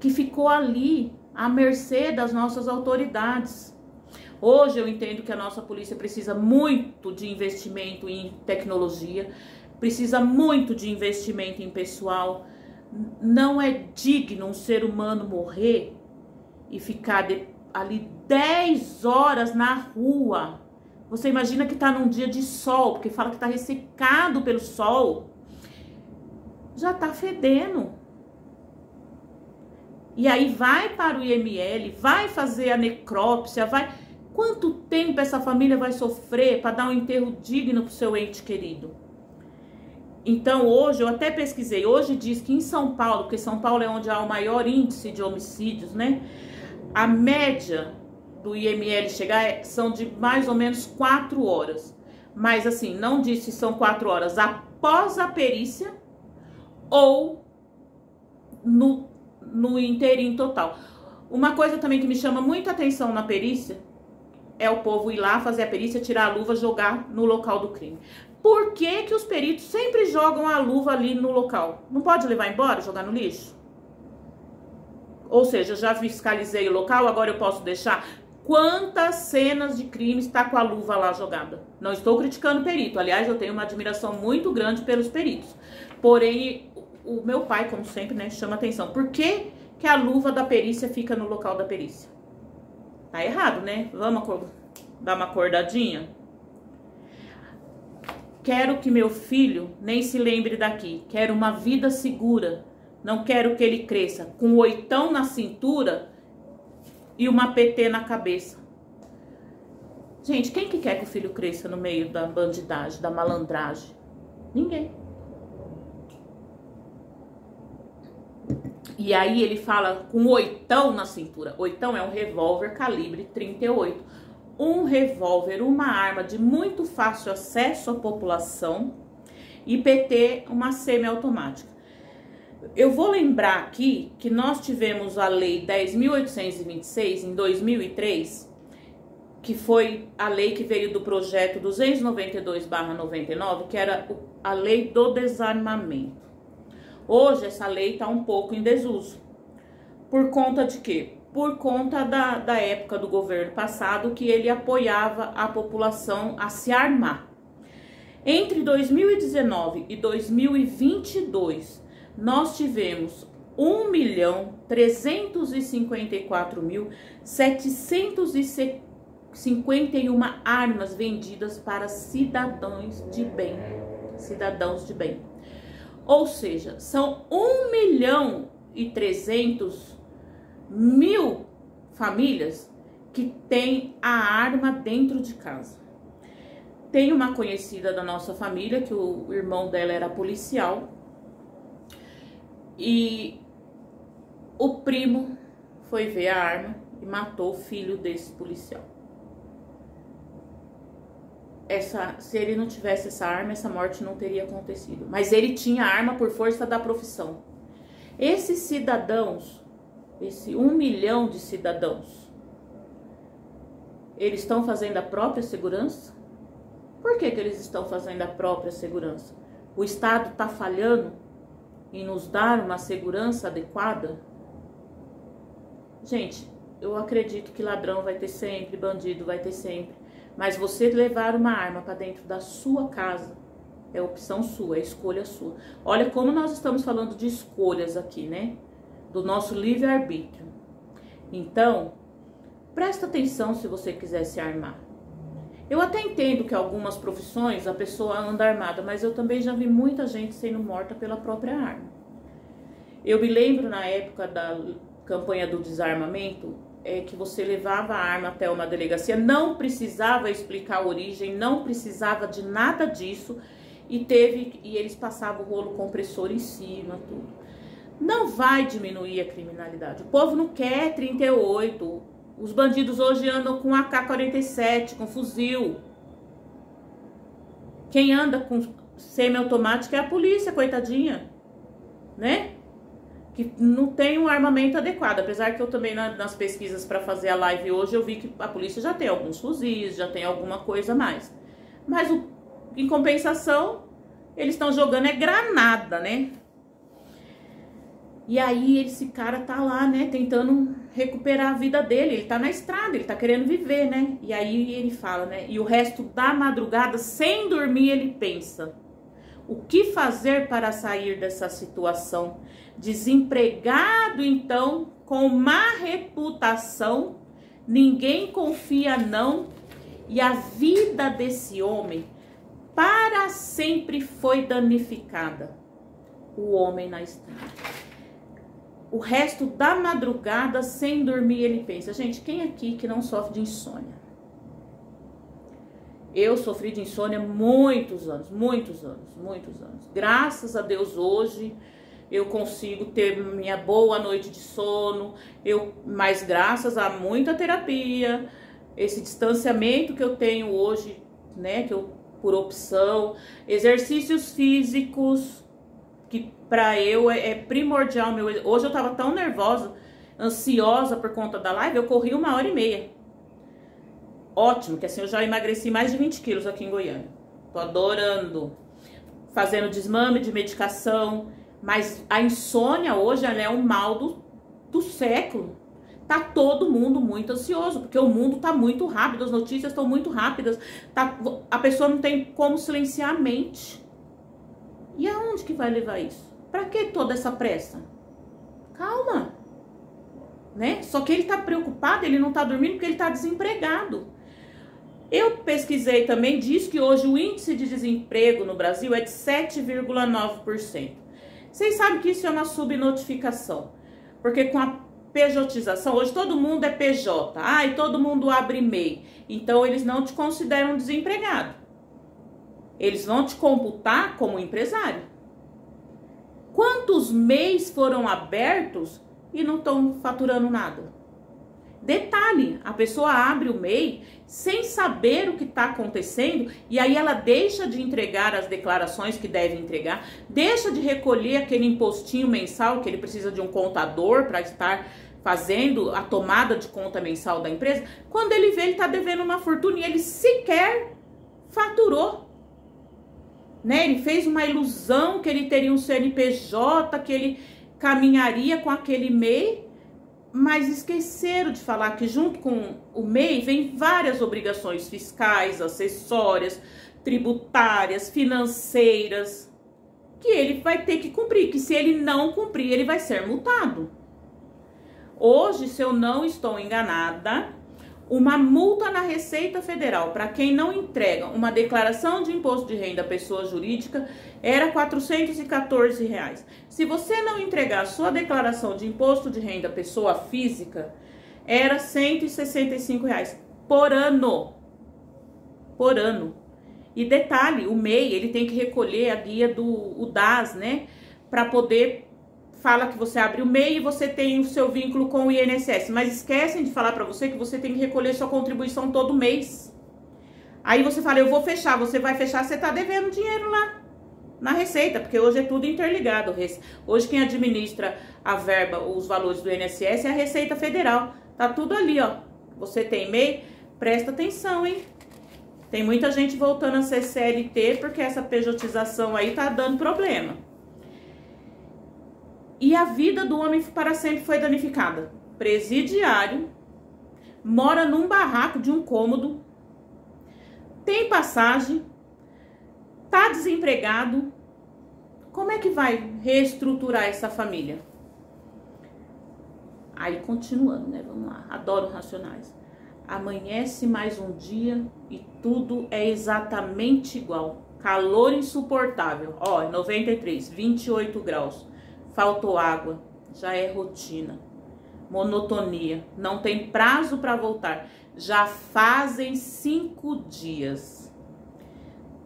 que ficou ali à mercê das nossas autoridades. Hoje eu entendo que a nossa polícia precisa muito de investimento em tecnologia, precisa muito de investimento em pessoal. Não é digno um ser humano morrer e ficar ali 10 horas na rua. Você imagina que está num dia de sol, porque fala que está ressecado pelo sol. Já está fedendo. E aí vai para o IML, vai fazer a necrópsia, vai... Quanto tempo essa família vai sofrer para dar um enterro digno para o seu ente querido? Então hoje, eu até pesquisei, hoje diz que em São Paulo, porque São Paulo é onde há o maior índice de homicídios, né? A média do IML chegar são de mais ou menos 4 horas. Mas assim, não diz se são 4 horas após a perícia ou no inteirinho total. Uma coisa também que me chama muita atenção na perícia é o povo ir lá fazer a perícia, tirar a luva, jogar no local do crime. Por que que os peritos sempre jogam a luva ali no local? Não pode levar embora, jogar no lixo? Ou seja, já fiscalizei o local, agora eu posso deixar? Quantas cenas de crime está com a luva lá jogada? Não estou criticando o perito. Aliás, eu tenho uma admiração muito grande pelos peritos. Porém, o meu pai, como sempre, né, chama atenção. Por que que a luva da perícia fica no local da perícia? Tá errado, né? Vamos dar uma acordadinha? Quero que meu filho nem se lembre daqui. Quero uma vida segura. Não quero que ele cresça com um 8 na cintura e uma PT na cabeça. Gente, quem que quer que o filho cresça no meio da bandidagem, da malandragem? Ninguém. E aí ele fala com 8 na cintura. 8 é um revólver calibre 38. Um revólver, uma arma de muito fácil acesso à população. E PT, uma semiautomática. Eu vou lembrar aqui que nós tivemos a Lei 10.826 em 2003, que foi a lei que veio do projeto 292/99, que era a lei do desarmamento. Hoje essa lei está um pouco em desuso. Por conta de quê? Por conta da época do governo passado, que ele apoiava a população a se armar. Entre 2019 e 2022, nós tivemos 1.354.751 armas vendidas para cidadãos de bem. Ou seja, são 1.300.000 famílias que têm a arma dentro de casa. Tem uma conhecida da nossa família que o irmão dela era policial e o primo foi ver a arma e matou o filho desse policial. Se ele não tivesse essa arma, essa morte não teria acontecido. Mas ele tinha arma por força da profissão. Esses cidadãos, esse 1 milhão de cidadãos, eles estão fazendo a própria segurança? Por que eles estão fazendo a própria segurança? O Estado está falhando em nos dar uma segurança adequada? Gente, eu acredito que ladrão vai ter sempre, bandido vai ter sempre. Mas você levar uma arma para dentro da sua casa é opção sua, é escolha sua. Olha como nós estamos falando de escolhas aqui, né? Do nosso livre-arbítrio. Então, presta atenção se você quiser se armar. Eu até entendo que algumas profissões a pessoa anda armada, mas eu também já vi muita gente sendo morta pela própria arma. Eu me lembro na época da campanha do desarmamento, que você levava a arma até uma delegacia, não precisava explicar a origem, não precisava de nada disso, e eles passavam o rolo compressor em cima, tudo. Não vai diminuir a criminalidade. O povo não quer 38. Os bandidos hoje andam com AK-47, com fuzil. Quem anda com semiautomático é a polícia, coitadinha, né? Que não tem um armamento adequado. Apesar que eu também, nas pesquisas para fazer a live hoje, eu vi que a polícia já tem alguns fuzis, já tem alguma coisa a mais. Mas, em compensação, eles estão jogando granada, né? E aí, esse cara tá lá, né, tentando recuperar a vida dele. Ele tá na estrada, ele tá querendo viver, né? E aí ele fala, né? E o resto da madrugada, sem dormir, ele pensa: o que fazer para sair dessa situação? Desempregado, então, com má reputação, ninguém confia não, e a vida desse homem para sempre foi danificada. O homem na estrada. O resto da madrugada, sem dormir, ele pensa. Gente, quem aqui que não sofre de insônia? Eu sofri de insônia muitos anos. Graças a Deus, hoje eu consigo ter minha boa noite de sono, mas graças a muita terapia, esse distanciamento que eu tenho hoje, né, que eu, por opção, exercícios físicos, que pra eu é primordial. Hoje eu tava tão nervosa, ansiosa por conta da live, eu corri 1h30. Ótimo, que assim eu já emagreci mais de 20 quilos aqui em Goiânia. Tô adorando. Fazendo desmame de medicação. Mas a insônia hoje, ela é um mal do século. Tá todo mundo muito ansioso, porque o mundo tá muito rápido, as notícias estão muito rápidas. A pessoa não tem como silenciar a mente. E aonde que vai levar isso? Pra que toda essa pressa? Calma. Né? Só que ele tá preocupado, ele não tá dormindo porque ele tá desempregado. Eu pesquisei também, diz que hoje o índice de desemprego no Brasil é de 7,9%. Vocês sabem que isso é uma subnotificação, porque com a pejotização, hoje todo mundo é PJ, e todo mundo abre MEI, então eles não te consideram desempregado. Eles vão te computar como empresário. Quantos MEIs foram abertos e não estão faturando nada? Detalhe, a pessoa abre o MEI sem saber o que está acontecendo e aí ela deixa de entregar as declarações que deve entregar, deixa de recolher aquele impostinho mensal que ele precisa de um contador para estar fazendo a tomada de conta mensal da empresa. Quando ele vê, ele está devendo uma fortuna e ele sequer faturou. Né? Ele fez uma ilusão que ele teria um CNPJ, que ele caminharia com aquele MEI, mas esqueceram de falar que junto com o MEI vem várias obrigações fiscais, acessórias, tributárias, financeiras, que ele vai ter que cumprir, que se ele não cumprir, ele vai ser multado. Hoje, se eu não estou enganada, uma multa na Receita Federal para quem não entrega uma declaração de imposto de renda à pessoa jurídica era R$ 414. Se você não entregar a sua declaração de imposto de renda à pessoa física, era R$ 165 por ano. Por ano. E detalhe, o MEI, ele tem que recolher a guia do DAS, né, para poder fala que você abre o MEI e você tem o seu vínculo com o INSS, mas esquecem de falar para você que você tem que recolher sua contribuição todo mês. Aí você fala, eu vou fechar, você vai fechar, você tá devendo dinheiro lá na Receita, porque hoje é tudo interligado. Hoje quem administra a verba, os valores do INSS é a Receita Federal. Tá tudo ali, ó. Você tem MEI, presta atenção, hein? Tem muita gente voltando a ser CLT porque essa pejotização aí tá dando problema. E a vida do homem para sempre foi danificada. Presidiário, mora num barraco de um cômodo, tem passagem, tá desempregado. Como é que vai reestruturar essa família? Aí continuando, né? Vamos lá, adoro Racionais. Amanhece mais um dia e tudo é exatamente igual. Calor insuportável. Ó, 93, 28 graus. Faltou água, já é rotina. Monotonia, não tem prazo para voltar. Já fazem 5 dias.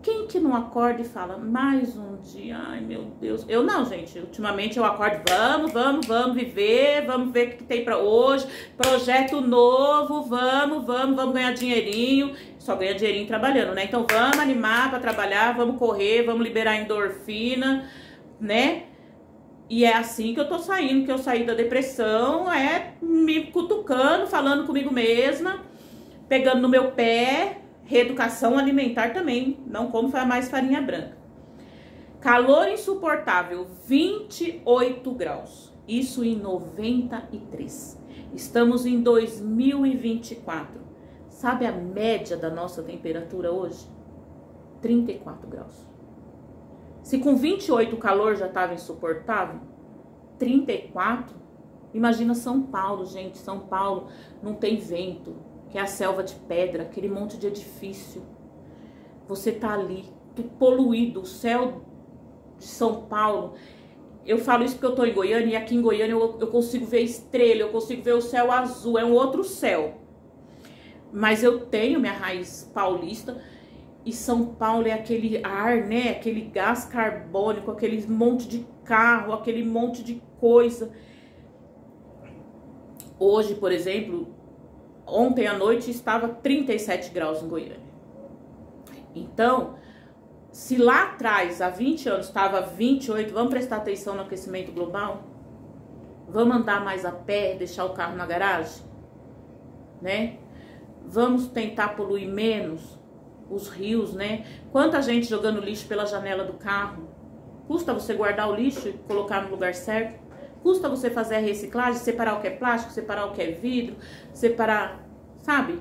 Quem que não acorda e fala, mais um dia, ai meu Deus. Eu não, gente, ultimamente eu acordo, vamos viver, vamos ver o que tem pra hoje, projeto novo, vamos ganhar dinheirinho, só ganha dinheirinho trabalhando, né? Então vamos animar pra trabalhar, vamos correr, vamos liberar endorfina, né? E é assim que eu tô saindo, que eu saí da depressão, é me cutucando, falando comigo mesma, pegando no meu pé. Reeducação alimentar também, não como mais farinha branca. Calor insuportável, 28 graus. Isso em 93. Estamos em 2024. Sabe a média da nossa temperatura hoje? 34 graus. Se com 28 o calor já estava insuportável, 34, imagina São Paulo, gente. São Paulo não tem vento, que é a selva de pedra, aquele monte de edifício. Você tá ali, tudo poluído, o céu de São Paulo. Eu falo isso porque eu tô em Goiânia, e aqui em Goiânia eu consigo ver estrela, eu consigo ver o céu azul, é um outro céu. Mas eu tenho minha raiz paulista, e São Paulo é aquele ar, né, aquele gás carbônico, aquele monte de carro, aquele monte de coisa. Hoje, por exemplo, ontem à noite estava 37 graus em Goiânia. Então, se lá atrás, há 20 anos, estava 28, vamos prestar atenção no aquecimento global? Vamos andar mais a pé, deixar o carro na garagem? Né? Vamos tentar poluir menos os rios, né? Quanta gente jogando lixo pela janela do carro. Custa você guardar o lixo e colocar no lugar certo? Custa você fazer a reciclagem, separar o que é plástico, separar o que é vidro, separar, sabe?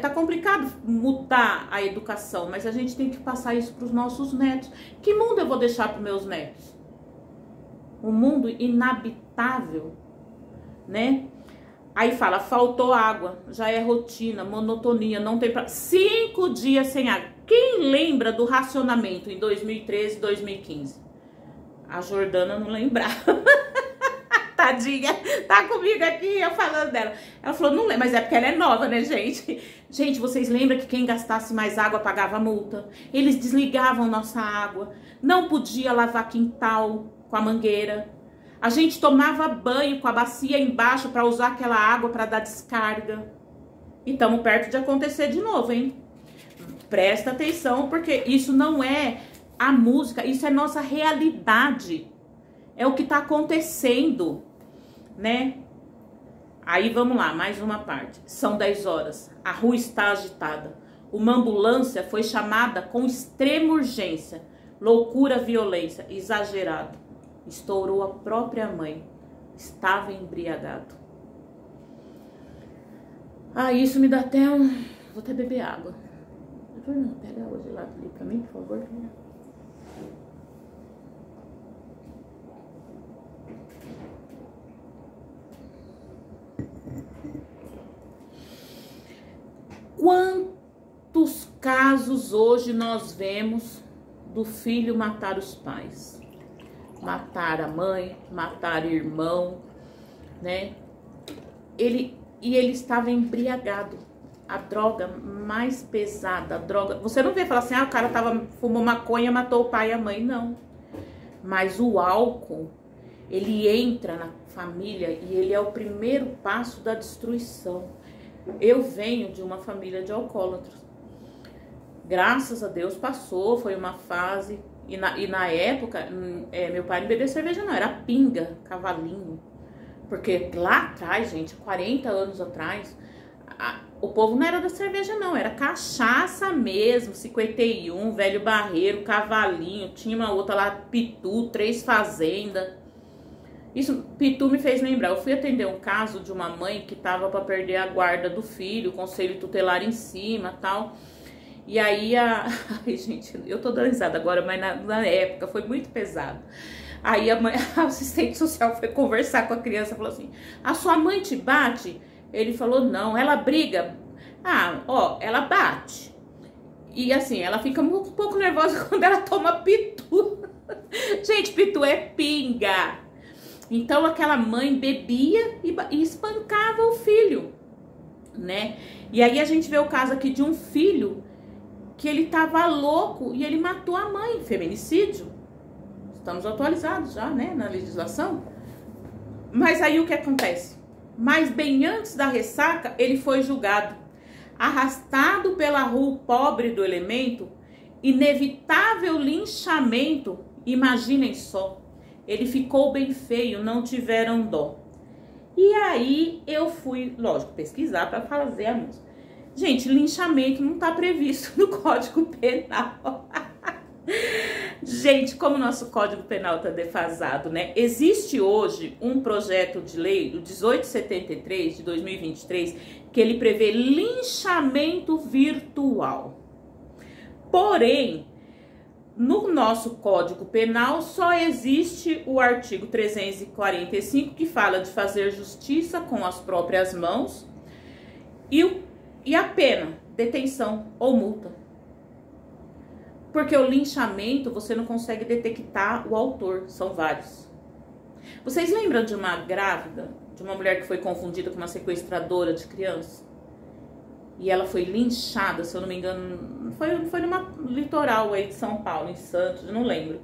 Tá complicado mudar a educação, mas a gente tem que passar isso para os nossos netos. Que mundo eu vou deixar para os meus netos? Um mundo inabitável, né? Aí fala, faltou água, já é rotina, monotonia, não tem pra... 5 dias sem água. Quem lembra do racionamento em 2013, 2015? A Jordana não lembrava. Tadinha, tá comigo aqui, eu falando dela. Ela falou, não lembro, mas é porque ela é nova, né, gente? Gente, vocês lembram que quem gastasse mais água pagava multa? Eles desligavam nossa água, não podia lavar quintal com a mangueira. A gente tomava banho com a bacia embaixo para usar aquela água para dar descarga. E estamos perto de acontecer de novo, hein? Presta atenção, porque isso não é a música, isso é nossa realidade. É o que está acontecendo, né? Aí vamos lá, mais uma parte. São 10 horas, a rua está agitada. Uma ambulância foi chamada com extrema urgência. Loucura, violência, exagerado. Estourou a própria mãe. Estava embriagado. Ah, isso me dá até um... Vou até beber água. Pega água gelada ali pra mim, por favor. Quantos casos hoje nós vemos do filho matar os pais? Matar a mãe, matar o irmão, né? Ele estava embriagado. A droga mais pesada, a droga... Você não vê falar assim, o cara fumou maconha, matou o pai e a mãe, não. Mas o álcool ele entra na família e ele é o primeiro passo da destruição. Eu venho de uma família de alcoólatras. Graças a Deus passou, foi uma fase. E na época, meu pai não bebia cerveja não, era pinga, cavalinho. Porque lá atrás, gente, 40 anos atrás, o povo não era da cerveja não, era cachaça mesmo, 51, velho barreiro, cavalinho, tinha uma outra lá, Pitu, 3 fazendas. Isso, Pitu me fez lembrar, eu fui atender um caso de uma mãe que tava para perder a guarda do filho, conselho tutelar em cima e tal. E aí, ai, gente, eu tô dando risada agora, mas na época foi muito pesado. Aí a assistente social foi conversar com a criança e falou assim, a sua mãe te bate? Ele falou, não, ela briga. Ela bate. E assim, ela fica um pouco nervosa quando ela toma Pitu. Gente, Pitu é pinga. Então aquela mãe bebia e espancava o filho, né? E aí a gente vê o caso aqui de um filho que ele tava louco e ele matou a mãe, feminicídio. Estamos atualizados já, né, na legislação. Mas aí o que acontece? Mas bem antes da ressaca, ele foi julgado. Arrastado pela rua pobre do elemento, inevitável linchamento, imaginem só. Ele ficou bem feio, não tiveram dó. E aí eu fui, lógico, pesquisar para fazer a música. Gente, linchamento não está previsto no Código Penal. Gente, como o nosso Código Penal está defasado, né? Existe hoje um projeto de lei, o 1873 de 2023, que ele prevê linchamento virtual. Porém, no nosso Código Penal só existe o artigo 345 que fala de fazer justiça com as próprias mãos e a pena, detenção ou multa. Porque o linchamento você não consegue detectar o autor, são vários. Vocês lembram de uma grávida, de uma mulher que foi confundida com uma sequestradora de criança? E ela foi linchada, se eu não me engano, foi numa litoral aí de São Paulo, em Santos, não lembro.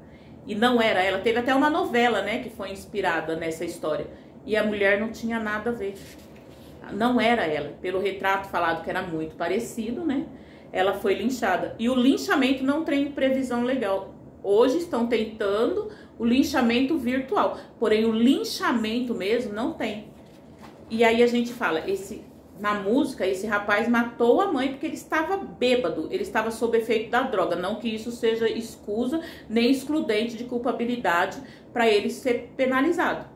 E não era ela, teve até uma novela, né, que foi inspirada nessa história. E a mulher não tinha nada a ver. Não era ela, pelo retrato falado que era muito parecido, né? Ela foi linchada. E o linchamento não tem previsão legal. Hoje estão tentando o linchamento virtual. Porém, o linchamento mesmo não tem. E aí a gente fala, na música, esse rapaz matou a mãe porque ele estava bêbado. Ele estava sob efeito da droga. Não que isso seja escusa nem excludente de culpabilidade para ele ser penalizado.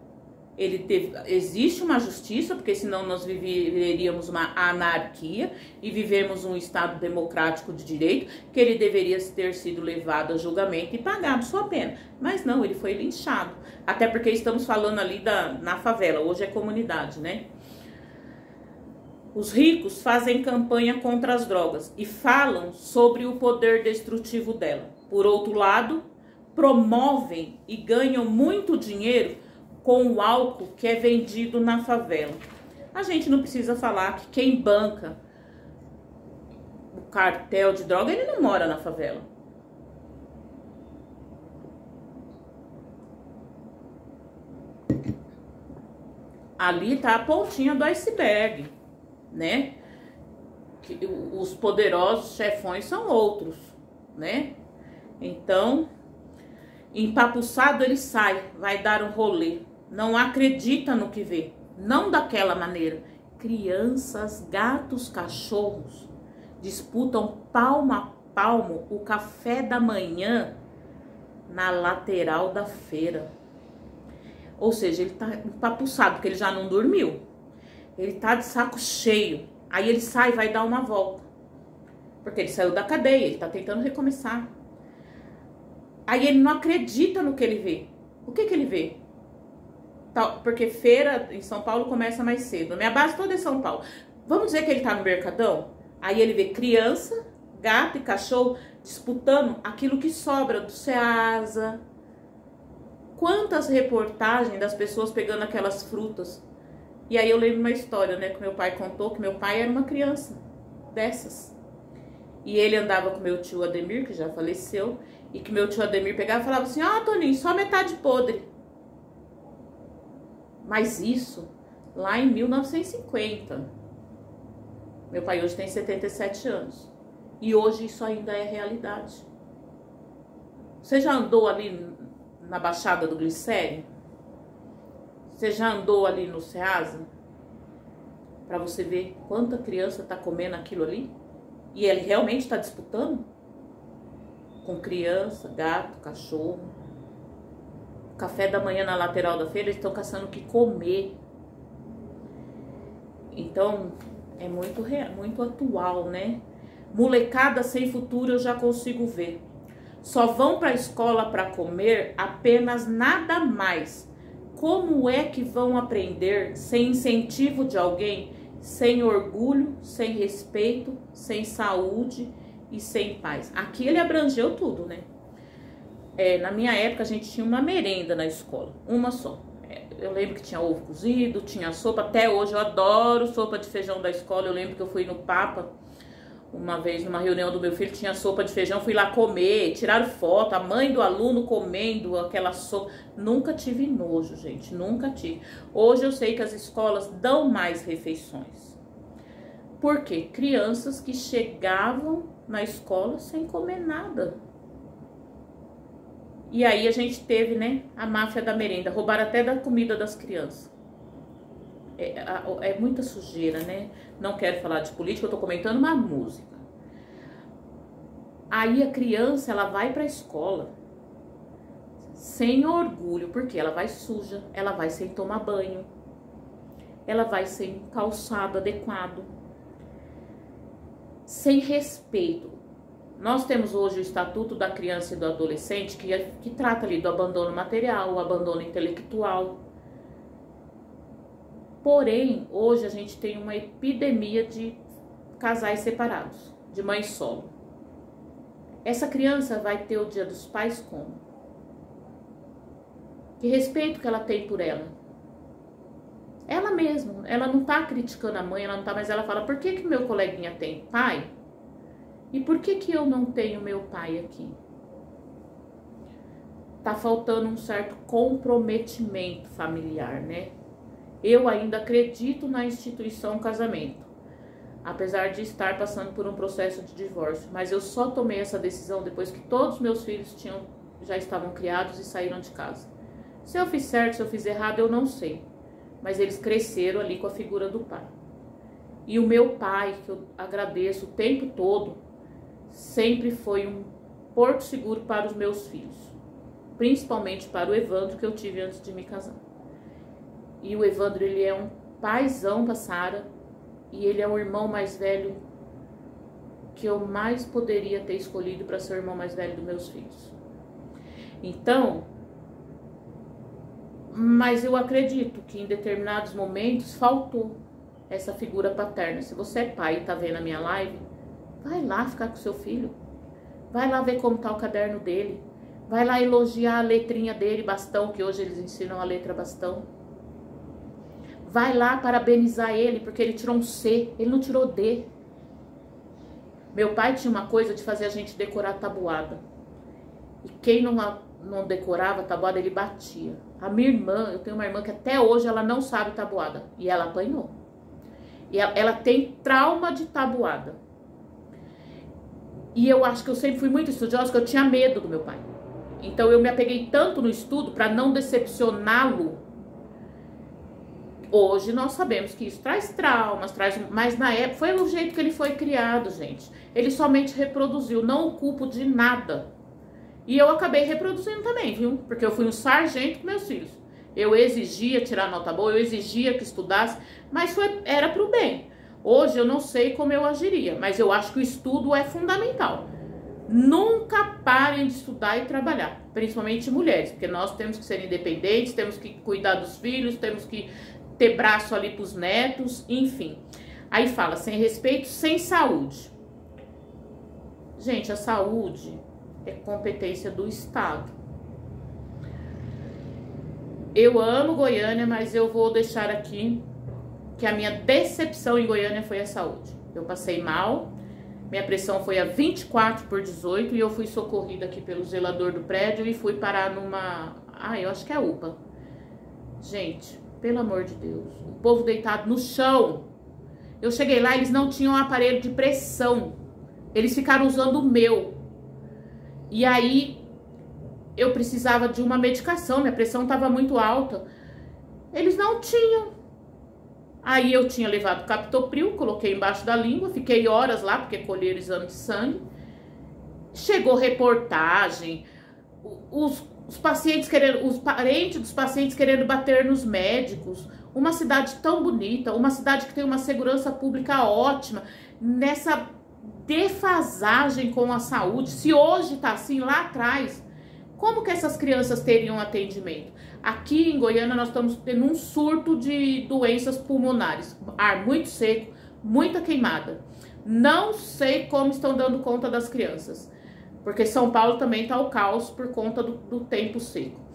Existe uma justiça, porque senão nós viveríamos uma anarquia e vivemos um Estado democrático de direito, que ele deveria ter sido levado a julgamento e pagado sua pena. Mas não, ele foi linchado. Até porque estamos falando ali na favela, hoje é comunidade, né? Os ricos fazem campanha contra as drogas e falam sobre o poder destrutivo dela. Por outro lado, promovem e ganham muito dinheiro com o álcool que é vendido na favela. A gente não precisa falar que quem banca o cartel de droga, ele não mora na favela. Ali tá a pontinha do iceberg, né? Os poderosos chefões são outros, né? Então, empapuçado ele sai, vai dar um rolê. Não acredita no que vê, não daquela maneira. Crianças, gatos, cachorros disputam palmo a palmo o café da manhã na lateral da feira. Ou seja, ele tá empapuçado porque ele já não dormiu. Ele tá de saco cheio. Aí ele sai e vai dar uma volta. Porque ele saiu da cadeia, ele tá tentando recomeçar. Aí ele não acredita no que ele vê. O que ele vê? Porque feira em São Paulo começa mais cedo. A minha base toda é São Paulo. Vamos dizer que ele tá no Mercadão? Aí ele vê criança, gato e cachorro disputando aquilo que sobra do Ceasa. Quantas reportagens das pessoas pegando aquelas frutas. E aí eu lembro uma história, né, que meu pai contou, que meu pai era uma criança dessas. E ele andava com meu tio Ademir, que já faleceu, e que meu tio Ademir pegava e falava assim, ó, Toninho, só metade podre. Mas isso lá em 1950. Meu pai hoje tem 77 anos. E hoje isso ainda é realidade. Você já andou ali na Baixada do Glicério? Você já andou ali no Ceasa? Para você ver quanta criança está comendo aquilo ali? E ele realmente está disputando? Com criança, gato, cachorro. Café da manhã na lateral da feira, eles estão caçando o que comer. Então, é muito atual, né? Molecada sem futuro eu já consigo ver. Só vão para a escola para comer, apenas nada mais. Como é que vão aprender sem incentivo de alguém, sem orgulho, sem respeito, sem saúde e sem paz? Aqui ele abrangeu tudo, né? Na minha época a gente tinha uma merenda na escola, uma só. Eu lembro que tinha ovo cozido, tinha sopa. Até hoje eu adoro sopa de feijão da escola. Eu lembro que eu fui no Papa uma vez, numa reunião do meu filho, tinha sopa de feijão. Fui lá comer, tiraram foto, a mãe do aluno comendo aquela sopa. Nunca tive nojo, gente, nunca tive. Hoje eu sei que as escolas dão mais refeições. Por quê? Crianças que chegavam na escola sem comer nada. E aí a gente teve, né, a máfia da merenda, roubaram até da comida das crianças. É muita sujeira, né? Não quero falar de política, eu tô comentando uma música. Aí a criança, ela vai pra escola sem orgulho, porque ela vai suja, ela vai sem tomar banho, ela vai sem calçado adequado, sem respeito. Nós temos hoje o Estatuto da Criança e do Adolescente que trata ali do abandono material, o abandono intelectual. Porém, hoje a gente tem uma epidemia de casais separados, de mãe solo. Essa criança vai ter o Dia dos Pais como? Que respeito que ela tem por ela? Ela mesma, ela não tá criticando a mãe, ela não tá, mas ela fala, por que meu coleguinha tem pai? E por que eu não tenho meu pai aqui? Tá faltando um certo comprometimento familiar, né? Eu ainda acredito na instituição casamento, apesar de estar passando por um processo de divórcio. Mas eu só tomei essa decisão depois que todos os meus filhos já estavam criados e saíram de casa. Se eu fiz certo, se eu fiz errado, eu não sei. Mas eles cresceram ali com a figura do pai. E o meu pai, que eu agradeço o tempo todo, sempre foi um porto seguro para os meus filhos. Principalmente para o Evandro, que eu tive antes de me casar. E o Evandro, ele é um paizão para Sara. E ele é o irmão mais velho que eu mais poderia ter escolhido para ser o irmão mais velho dos meus filhos. Então, mas eu acredito que em determinados momentos faltou essa figura paterna. Se você é pai e tá vendo a minha live, vai lá ficar com seu filho. Vai lá ver como tá o caderno dele. Vai lá elogiar a letrinha dele, bastão, que hoje eles ensinam a letra bastão. Vai lá parabenizar ele, porque ele tirou um C, ele não tirou D. Meu pai tinha uma coisa de fazer a gente decorar tabuada. E quem não decorava tabuada, ele batia. A minha irmã, eu tenho uma irmã que até hoje ela não sabe tabuada. E ela apanhou. E ela tem trauma de tabuada. E eu acho que eu sempre fui muito estudiosa, que eu tinha medo do meu pai. Então eu me apeguei tanto no estudo para não decepcioná-lo. Hoje nós sabemos que isso traz traumas, mas na época foi o jeito que ele foi criado, gente. Ele somente reproduziu, não o culpo de nada. E eu acabei reproduzindo também, viu? Porque eu fui um sargento com meus filhos. Eu exigia tirar nota boa, eu exigia que estudasse, mas era pro bem. Hoje eu não sei como eu agiria, mas eu acho que o estudo é fundamental. Nunca parem de estudar e trabalhar, principalmente mulheres, porque nós temos que ser independentes, temos que cuidar dos filhos, temos que ter braço ali pros netos, enfim. Aí fala, sem respeito, sem saúde. Gente, a saúde é competência do Estado. Eu amo Goiânia, mas eu vou deixar aqui que a minha decepção em Goiânia foi a saúde. Eu passei mal, minha pressão foi a 24/18 e eu fui socorrida aqui pelo zelador do prédio e fui parar numa... eu acho que é UPA. Gente, Pelo amor de Deus. O povo deitado no chão. Eu cheguei lá, eles não tinham aparelho de pressão. Eles ficaram usando o meu. E aí, eu precisava de uma medicação, minha pressão estava muito alta. Eles não tinham. Aí eu tinha levado captopril, coloquei embaixo da língua, fiquei horas lá, porque colheram exame de sangue. Chegou reportagem, os pacientes querendo, os parentes dos pacientes querendo bater nos médicos. Uma cidade tão bonita, uma cidade que tem uma segurança pública ótima, nessa defasagem com a saúde. Se hoje tá assim, lá atrás, como que essas crianças teriam atendimento? Aqui em Goiânia nós estamos tendo um surto de doenças pulmonares, ar muito seco, muita queimada. Não sei como estão dando conta das crianças, porque São Paulo também está o caos por conta do tempo seco.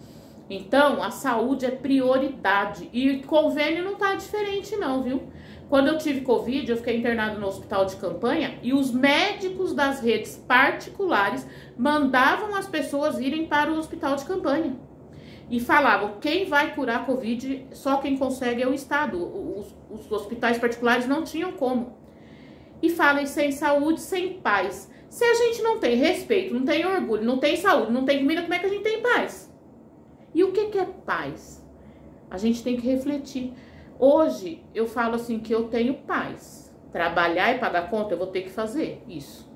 Então, a saúde é prioridade e convênio não tá diferente não, viu? Quando eu tive Covid, eu fiquei internado no hospital de campanha e os médicos das redes particulares mandavam as pessoas irem para o hospital de campanha. E falavam, quem vai curar Covid, só quem consegue é o Estado. Os hospitais particulares não tinham como. E falam, sem saúde, sem paz. Se a gente não tem respeito, não tem orgulho, não tem saúde, não tem comida, como é que a gente tem paz? E o que é paz? A gente tem que refletir. Hoje, eu falo assim que eu tenho paz. Trabalhar e pagar conta, eu vou ter que fazer isso.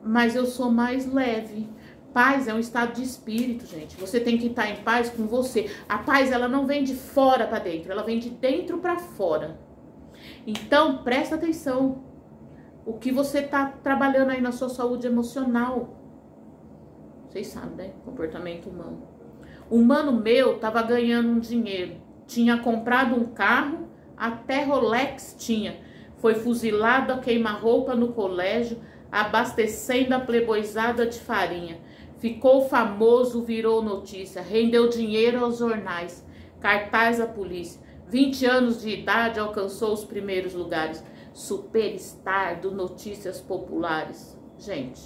Mas eu sou mais leve. Paz é um estado de espírito, gente. Você tem que estar em paz com você. A paz, ela não vem de fora para dentro, ela vem de dentro para fora. Então, presta atenção. O que você está trabalhando aí na sua saúde emocional. Vocês sabem, né? Comportamento humano. Um mano meu estava ganhando um dinheiro. Tinha comprado um carro, até Rolex tinha. Foi fuzilado a queima-roupa no colégio, abastecendo a playboyzada de farinha. Ficou famoso, virou notícia, rendeu dinheiro aos jornais, cartaz à polícia. 20 anos de idade, alcançou os primeiros lugares. Superstar do Notícias Populares. Gente,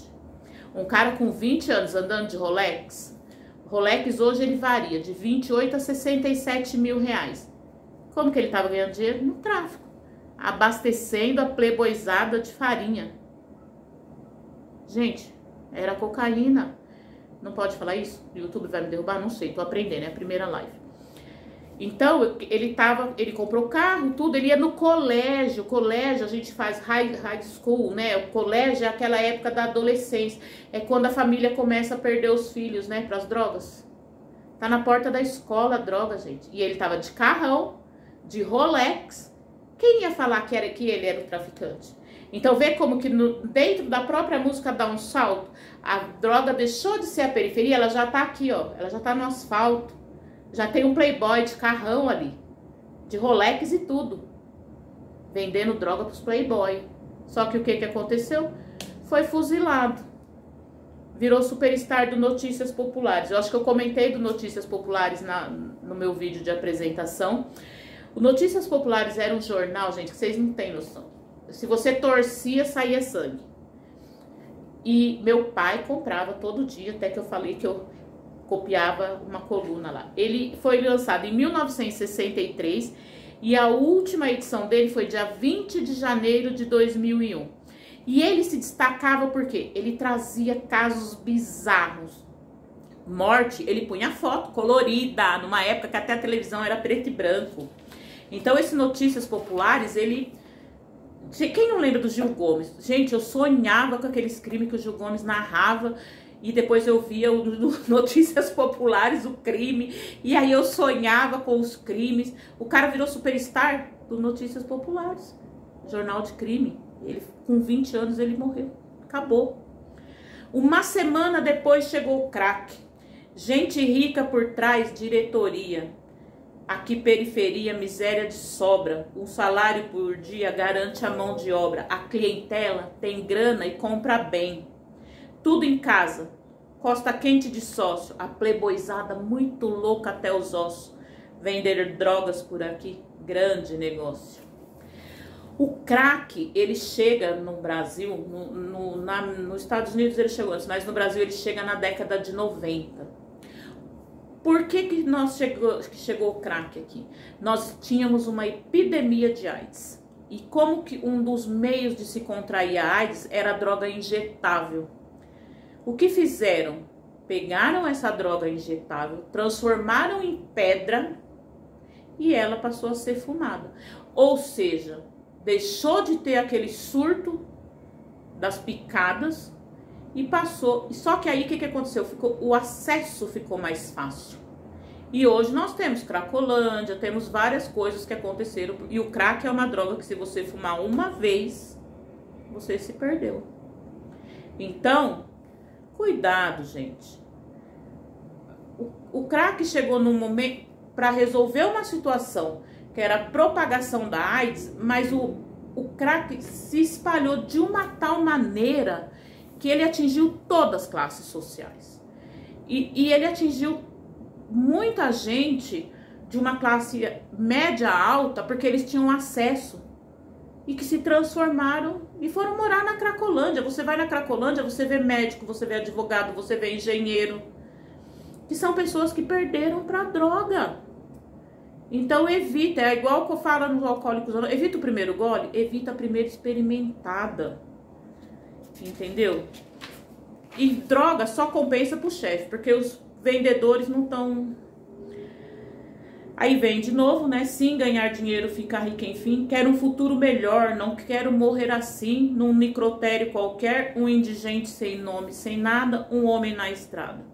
um cara com 20 anos andando de Rolex. Rolex hoje ele varia de 28 a 67 mil reais. Como que ele estava ganhando dinheiro? No tráfico. Abastecendo a playboyzada de farinha. Gente, era cocaína. Não pode falar isso? O YouTube vai me derrubar? Não sei, tô aprendendo, é a primeira live. Então, ele comprou carro, tudo, ele ia no colégio. Colégio, a gente faz high school, né? O colégio é aquela época da adolescência. É quando a família começa a perder os filhos, né, pras drogas. Tá na porta da escola a droga, gente. E ele tava de carrão, de Rolex. Quem ia falar que ele era o traficante? Então, vê como que dentro da própria música dá um salto. A droga deixou de ser a periferia, ela já tá aqui, ó. Ela já tá no asfalto. Já tem um playboy de carrão ali, de Rolex e tudo, vendendo droga pros playboy. Só que o que aconteceu? Foi fuzilado. Virou superstar do Notícias Populares. Eu acho que eu comentei do Notícias Populares no meu vídeo de apresentação. O Notícias Populares era um jornal, gente, que vocês não têm noção. Se você torcia, saía sangue. E meu pai comprava todo dia, até que eu falei que eu copiava uma coluna lá. Ele foi lançado em 1963 e a última edição dele foi dia 20 de janeiro de 2001. E ele se destacava porque ele trazia casos bizarros. Morte, ele punha foto colorida, numa época que até a televisão era preto e branco. Então, esse Notícias Populares, ele... Quem não lembra do Gil Gomes? Gente, eu sonhava com aqueles crimes que o Gil Gomes narrava. E depois eu via Notícias Populares, o crime. E aí eu sonhava com os crimes. O cara virou superstar do Notícias Populares. Jornal de crime. Ele, com 20 anos ele morreu. Acabou. Uma semana depois chegou o crack. Gente rica por trás, diretoria. Aqui periferia, miséria de sobra. Um salário por dia garante a mão de obra. A clientela tem grana e compra bem. Tudo em casa, costa quente de sócio, a playboyzada muito louca até os ossos. Vender drogas por aqui, grande negócio. O crack, ele chega no Brasil, nos Estados Unidos ele chegou antes, mas no Brasil ele chega na década de 90. Por que chegou o crack aqui? Nós tínhamos uma epidemia de AIDS. E como que um dos meios de se contrair a AIDS era a droga injetável. O que fizeram? Pegaram essa droga injetável, transformaram em pedra e ela passou a ser fumada. Ou seja, deixou de ter aquele surto das picadas e passou. Só que aí o que aconteceu? O acesso ficou mais fácil. E hoje nós temos Cracolândia, temos várias coisas que aconteceram. E o crack é uma droga que se você fumar uma vez, você se perdeu. Então, cuidado, gente. O crack chegou num momento para resolver uma situação que era a propagação da AIDS, mas o crack se espalhou de uma tal maneira que ele atingiu todas as classes sociais. E ele atingiu muita gente de uma classe média alta, porque eles tinham acesso e que se transformaram e foram morar na Cracolândia. Você vai na Cracolândia, você vê médico, você vê advogado, você vê engenheiro, que são pessoas que perderam para droga. Então evita, é igual que eu falo nos alcoólicos, evita o primeiro gole, evita a primeira experimentada, entendeu? E droga só compensa pro chefe, porque os vendedores não estão. Aí vem de novo, né? Sim, ganhar dinheiro, ficar rico, enfim. Quero um futuro melhor, não quero morrer assim, num necrotério qualquer, um indigente sem nome, sem nada, um homem na estrada.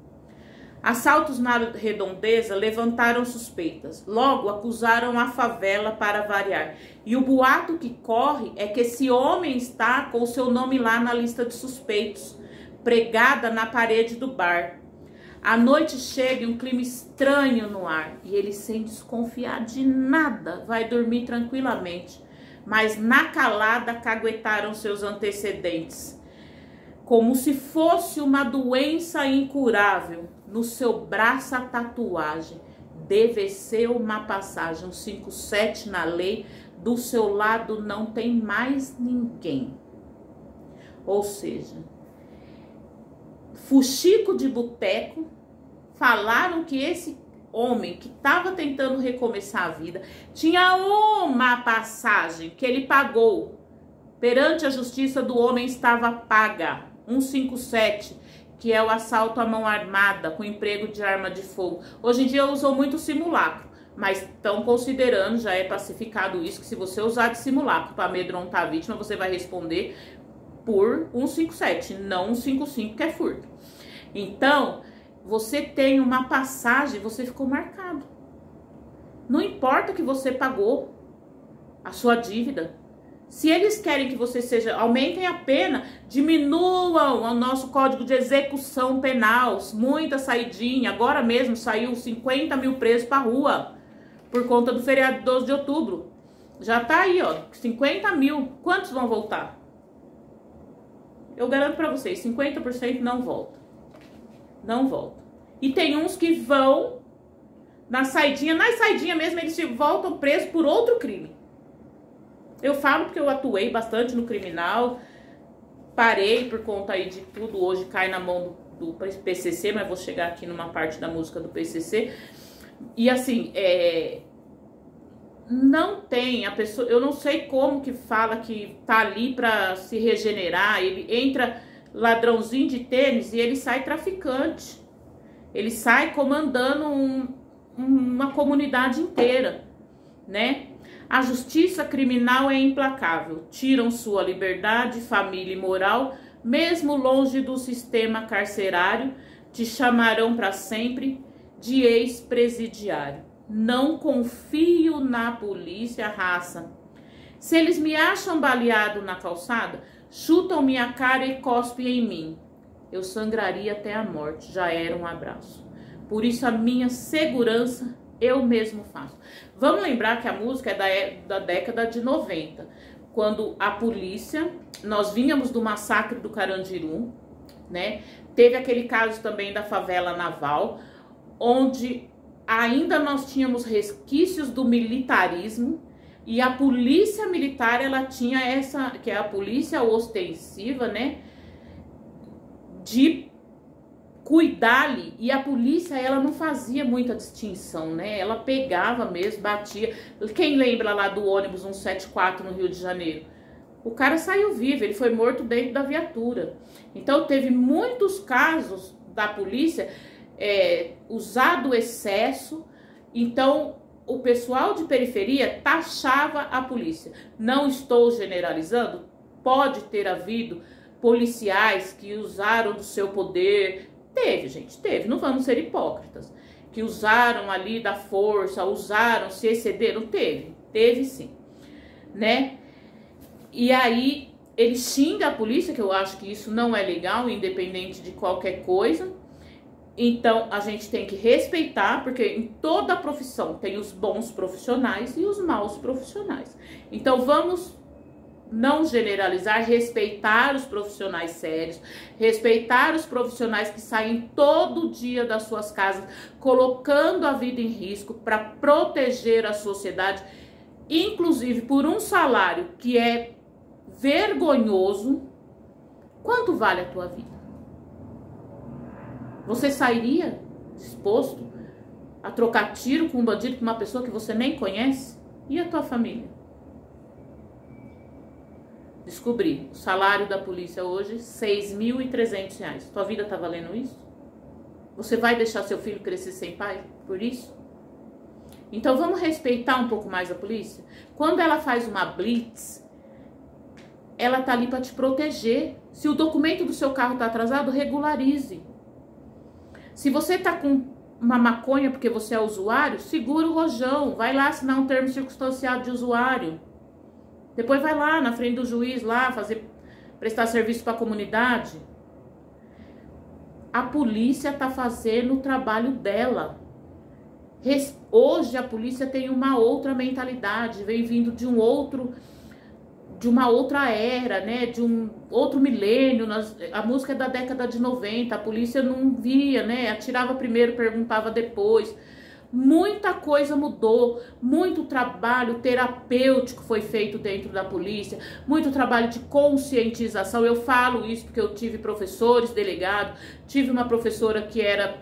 Assaltos na redondeza levantaram suspeitas. Logo acusaram a favela para variar. E o boato que corre é que esse homem está com o seu nome lá na lista de suspeitos, pregada na parede do bar. A noite chega e um clima estranho no ar, e ele, sem desconfiar de nada, vai dormir tranquilamente. Mas na calada caguetaram seus antecedentes, como se fosse uma doença incurável. No seu braço a tatuagem, DVC uma passagem, um 57 na lei, do seu lado não tem mais ninguém. Ou seja, fuxico de boteco, falaram que esse homem que estava tentando recomeçar a vida tinha uma passagem que ele pagou. Perante a justiça do homem estava paga. 157, que é o assalto à mão armada com emprego de arma de fogo. Hoje em dia usam muito simulacro, mas estão considerando, já é pacificado isso, que se você usar de simulacro para amedrontar a vítima, você vai responder por 157, não 155, que é furto. Então, você tem uma passagem, você ficou marcado. Não importa que você pagou a sua dívida. Se eles querem que você seja, aumentem a pena, diminuam o nosso código de execução penal, muita saidinha. Agora mesmo saiu 50 mil presos para rua por conta do feriado de 12 de outubro. Já tá aí, ó, 50 mil. Quantos vão voltar? Eu garanto para vocês, 50% não volta. Não volta. E tem uns que vão na saidinha mesmo, eles voltam presos por outro crime. Eu falo porque eu atuei bastante no criminal, parei por conta aí de tudo, hoje cai na mão do PCC, mas vou chegar aqui numa parte da música do PCC. E assim, não tem a pessoa, eu não sei como que fala que tá ali pra se regenerar, ele entra ladrãozinho de tênis e ele sai traficante, ele sai comandando uma comunidade inteira, né? A justiça criminal é implacável, tiram sua liberdade, família e moral, mesmo longe do sistema carcerário, te chamarão para sempre de ex-presidiário. Não confio na polícia, raça. Se eles me acham baleado na calçada, chutam minha cara e cospem em mim. Eu sangraria até a morte, já era um abraço. Por isso a minha segurança eu mesmo faço. Vamos lembrar que a música é da década de 90, quando a polícia, nós vínhamos do massacre do Carandiru, né? Teve aquele caso também da favela naval, onde ainda nós tínhamos resquícios do militarismo, e a polícia militar, ela tinha essa, que é a polícia ostensiva, né? De cuidar-lhe, e a polícia, ela não fazia muita distinção, né? Ela pegava mesmo, batia. Quem lembra lá do ônibus 174 no Rio de Janeiro? O cara saiu vivo, ele foi morto dentro da viatura. Então, teve muitos casos da polícia usar do excesso. Então, o pessoal de periferia taxava a polícia. Não estou generalizando, pode ter havido policiais que usaram do seu poder. Teve, gente, teve, não vamos ser hipócritas. Que usaram ali da força, usaram, se excederam, teve sim, né? E aí ele xinga a polícia, que eu acho que isso não é legal, independente de qualquer coisa. Então a gente tem que respeitar, porque em toda profissão tem os bons profissionais e os maus profissionais. Então vamos não generalizar, respeitar os profissionais sérios, respeitar os profissionais que saem todo dia das suas casas, colocando a vida em risco para proteger a sociedade, inclusive por um salário que é vergonhoso. Quanto vale a tua vida? Você sairia disposto a trocar tiro com um bandido, com uma pessoa que você nem conhece? E a tua família? Descobri, o salário da polícia hoje, R$ 6.300. Tua vida tá valendo isso? Você vai deixar seu filho crescer sem pai por isso? Então vamos respeitar um pouco mais a polícia? Quando ela faz uma blitz, ela tá ali para te proteger. Se o documento do seu carro tá atrasado, regularize. Se você tá com uma maconha porque você é usuário, segura o rojão, vai lá assinar um termo circunstanciado de usuário. Depois vai lá na frente do juiz lá prestar serviço para a comunidade. A polícia tá fazendo o trabalho dela. Hoje a polícia tem uma outra mentalidade, vem vindo de uma outra era, né? De um outro milênio. A música é da década de 90, a polícia não via, né? Atirava primeiro, perguntava depois. Muita coisa mudou, muito trabalho terapêutico foi feito dentro da polícia, muito trabalho de conscientização. Eu falo isso porque eu tive professores, delegados, tive uma professora que era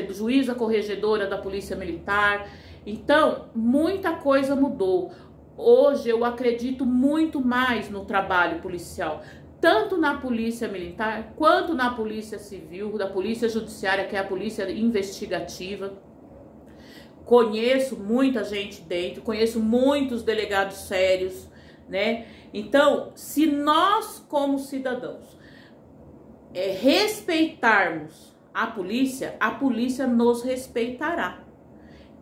juíza corregedora da Polícia Militar. Então, muita coisa mudou. Hoje eu acredito muito mais no trabalho policial, tanto na Polícia Militar, quanto na Polícia Civil, da Polícia Judiciária, que é a polícia investigativa. Conheço muita gente dentro, conheço muitos delegados sérios, né? Então, se nós, como cidadãos, respeitarmos a polícia nos respeitará.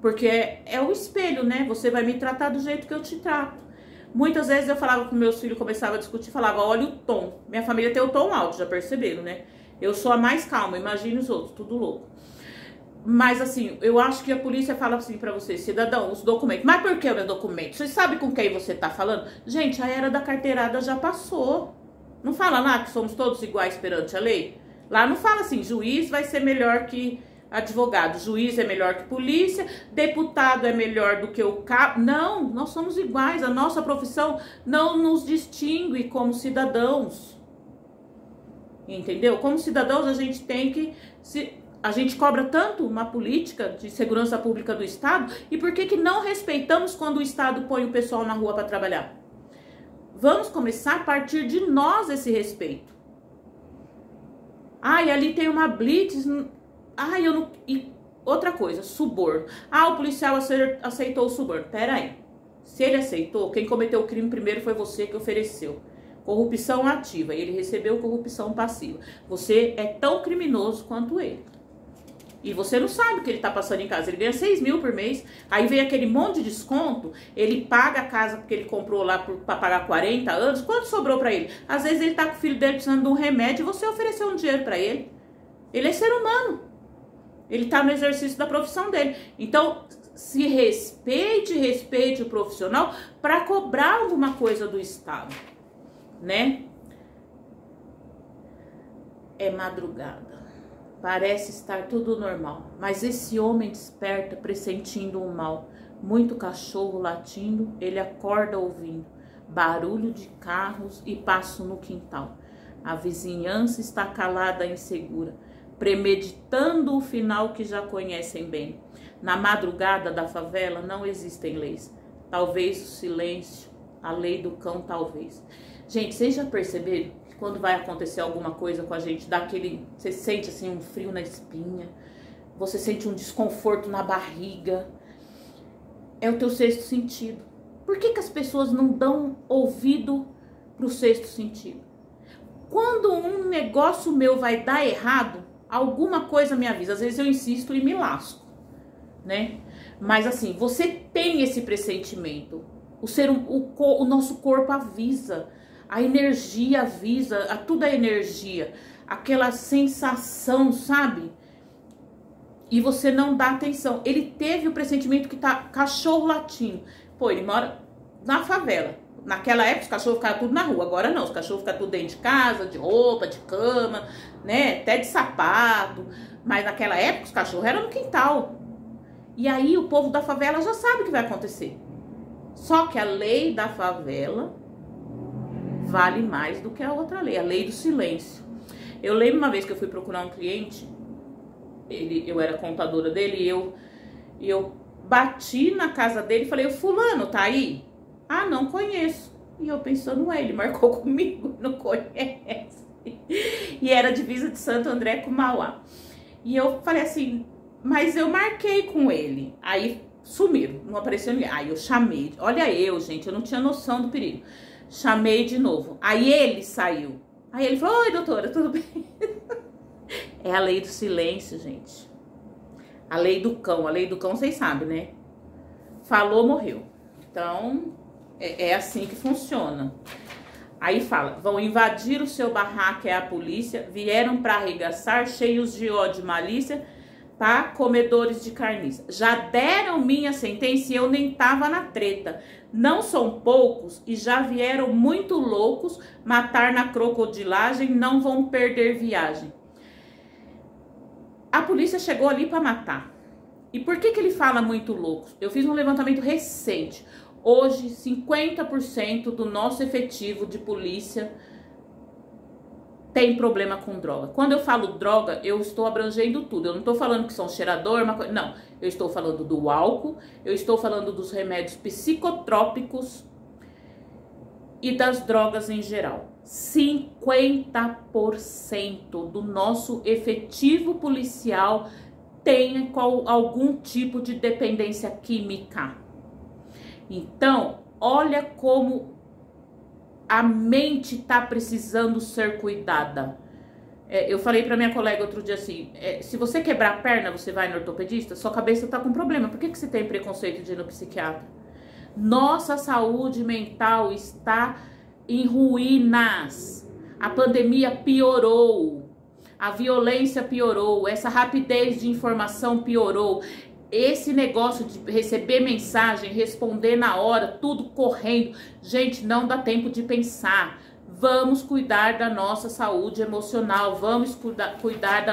Porque é o espelho, né? Você vai me tratar do jeito que eu te trato. Muitas vezes eu falava com meus filhos, começava a discutir, falava, olha o tom. Minha família tem o tom alto, já perceberam, né? Eu sou a mais calma, imagine os outros, tudo louco. Mas assim, eu acho que a polícia fala assim pra você, cidadão, os documentos. Mas por que os documentos? Você sabe com quem você tá falando? Gente, a era da carteirada já passou. Não fala lá que somos todos iguais perante a lei? Lá não fala assim, juiz vai ser melhor que advogado, juiz é melhor que polícia, deputado é melhor do que o cabo. Não, nós somos iguais, a nossa profissão não nos distingue como cidadãos. Entendeu? Como cidadãos a gente tem que... A gente cobra tanto uma política de segurança pública do Estado, e por que não respeitamos quando o Estado põe o pessoal na rua para trabalhar? Vamos começar a partir de nós esse respeito. E ali tem uma blitz. Eu não... E outra coisa, suborno. O policial aceitou o suborno. Pera aí. Se ele aceitou, quem cometeu o crime primeiro foi você que ofereceu. Corrupção ativa. E ele recebeu corrupção passiva. Você é tão criminoso quanto ele. E você não sabe o que ele tá passando em casa. Ele ganha 6 mil por mês. Aí vem aquele monte de desconto. Ele paga a casa porque ele comprou lá pra pagar 40 anos. Quanto sobrou pra ele? Às vezes ele tá com o filho dele precisando de um remédio e você ofereceu um dinheiro pra ele. Ele é ser humano. Ele tá no exercício da profissão dele. Então, se respeite o profissional para cobrar alguma coisa do Estado, né? É madrugada. Parece estar tudo normal, mas esse homem desperta pressentindo o mal. Muito cachorro latindo, ele acorda ouvindo barulho de carros e passo no quintal. A vizinhança está calada e insegura. premeditando o final que já conhecem bem. Na madrugada da favela não existem leis. Talvez o silêncio, a lei do cão, talvez. Gente, vocês já perceberam que quando vai acontecer alguma coisa com a gente, dá aquele, você sente assim um frio na espinha, você sente um desconforto na barriga? É o teu sexto sentido. Por que as pessoas não dão ouvido pro sexto sentido? Quando um negócio meu vai dar errado, alguma coisa me avisa. Às vezes eu insisto e me lasco, né? Mas assim, você tem esse pressentimento. O nosso corpo avisa, a energia avisa, tudo é energia, aquela sensação, sabe? E você não dá atenção. Ele teve o pressentimento que tá cachorro latindo. Pô, ele mora na favela. Naquela época os cachorros ficavam tudo na rua. Agora não, os cachorros ficam tudo dentro de casa, de roupa, de cama, né? Até de sapato. Mas naquela época os cachorros eram no quintal. E aí o povo da favela já sabe o que vai acontecer. Só que a lei da favela vale mais do que a outra lei, a lei do silêncio. Eu lembro uma vez que eu fui procurar um cliente, eu era contadora dele, e eu bati na casa dele e falei, o fulano tá aí? Ah, não conheço. E eu pensando, ele marcou comigo, não conhece. E era divisa de Santo André com Mauá. E eu falei assim, mas eu marquei com ele. Aí sumiram, não apareceu ninguém. Aí eu chamei, olha eu, gente, eu não tinha noção do perigo. Chamei de novo. Aí ele saiu. Aí ele falou, oi doutora, tudo bem? É a lei do silêncio, gente. A lei do cão. A lei do cão, vocês sabem, né? Falou, morreu. Então, é assim que funciona. Aí fala, vão invadir o seu barraco, é a polícia. Vieram para arregaçar, cheios de ódio e malícia, tá? Comedores de carniça. Já deram minha sentença e eu nem tava na treta. Não são poucos e já vieram muito loucos matar na crocodilagem, não vão perder viagem. A polícia chegou ali para matar. E por que ele fala muito loucos? Eu fiz um levantamento recente. Hoje, 50% do nosso efetivo de polícia tem problema com droga. Quando eu falo droga, eu estou abrangendo tudo. Eu não estou falando que são cheirador, não. Eu estou falando do álcool, eu estou falando dos remédios psicotrópicos e das drogas em geral. 50% do nosso efetivo policial tem algum tipo de dependência química. Então, olha como a mente tá precisando ser cuidada. Eu falei pra minha colega outro dia assim, se você quebrar a perna, você vai no ortopedista, sua cabeça tá com problema. Por que você tem preconceito de ir no psiquiatra? Nossa saúde mental está em ruínas. A pandemia piorou. A violência piorou. Essa rapidez de informação piorou. Esse negócio de receber mensagem, responder na hora, tudo correndo. Gente, não dá tempo de pensar. Vamos cuidar da nossa saúde emocional, vamos cuidar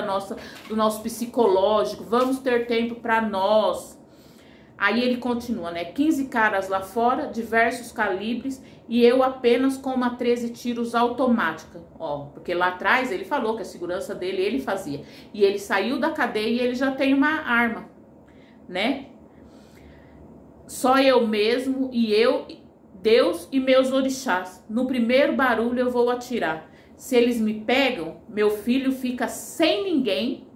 do nosso psicológico, vamos ter tempo para nós. Aí ele continua, né? 15 caras lá fora, diversos calibres, e eu apenas com uma 13 tiros automática. Ó, porque lá atrás ele falou que a segurança dele ele fazia. E ele saiu da cadeia e ele já tem uma arma, né? Só eu mesmo e eu, Deus e meus orixás. No primeiro barulho eu vou atirar. Se eles me pegam, meu filho fica sem ninguém.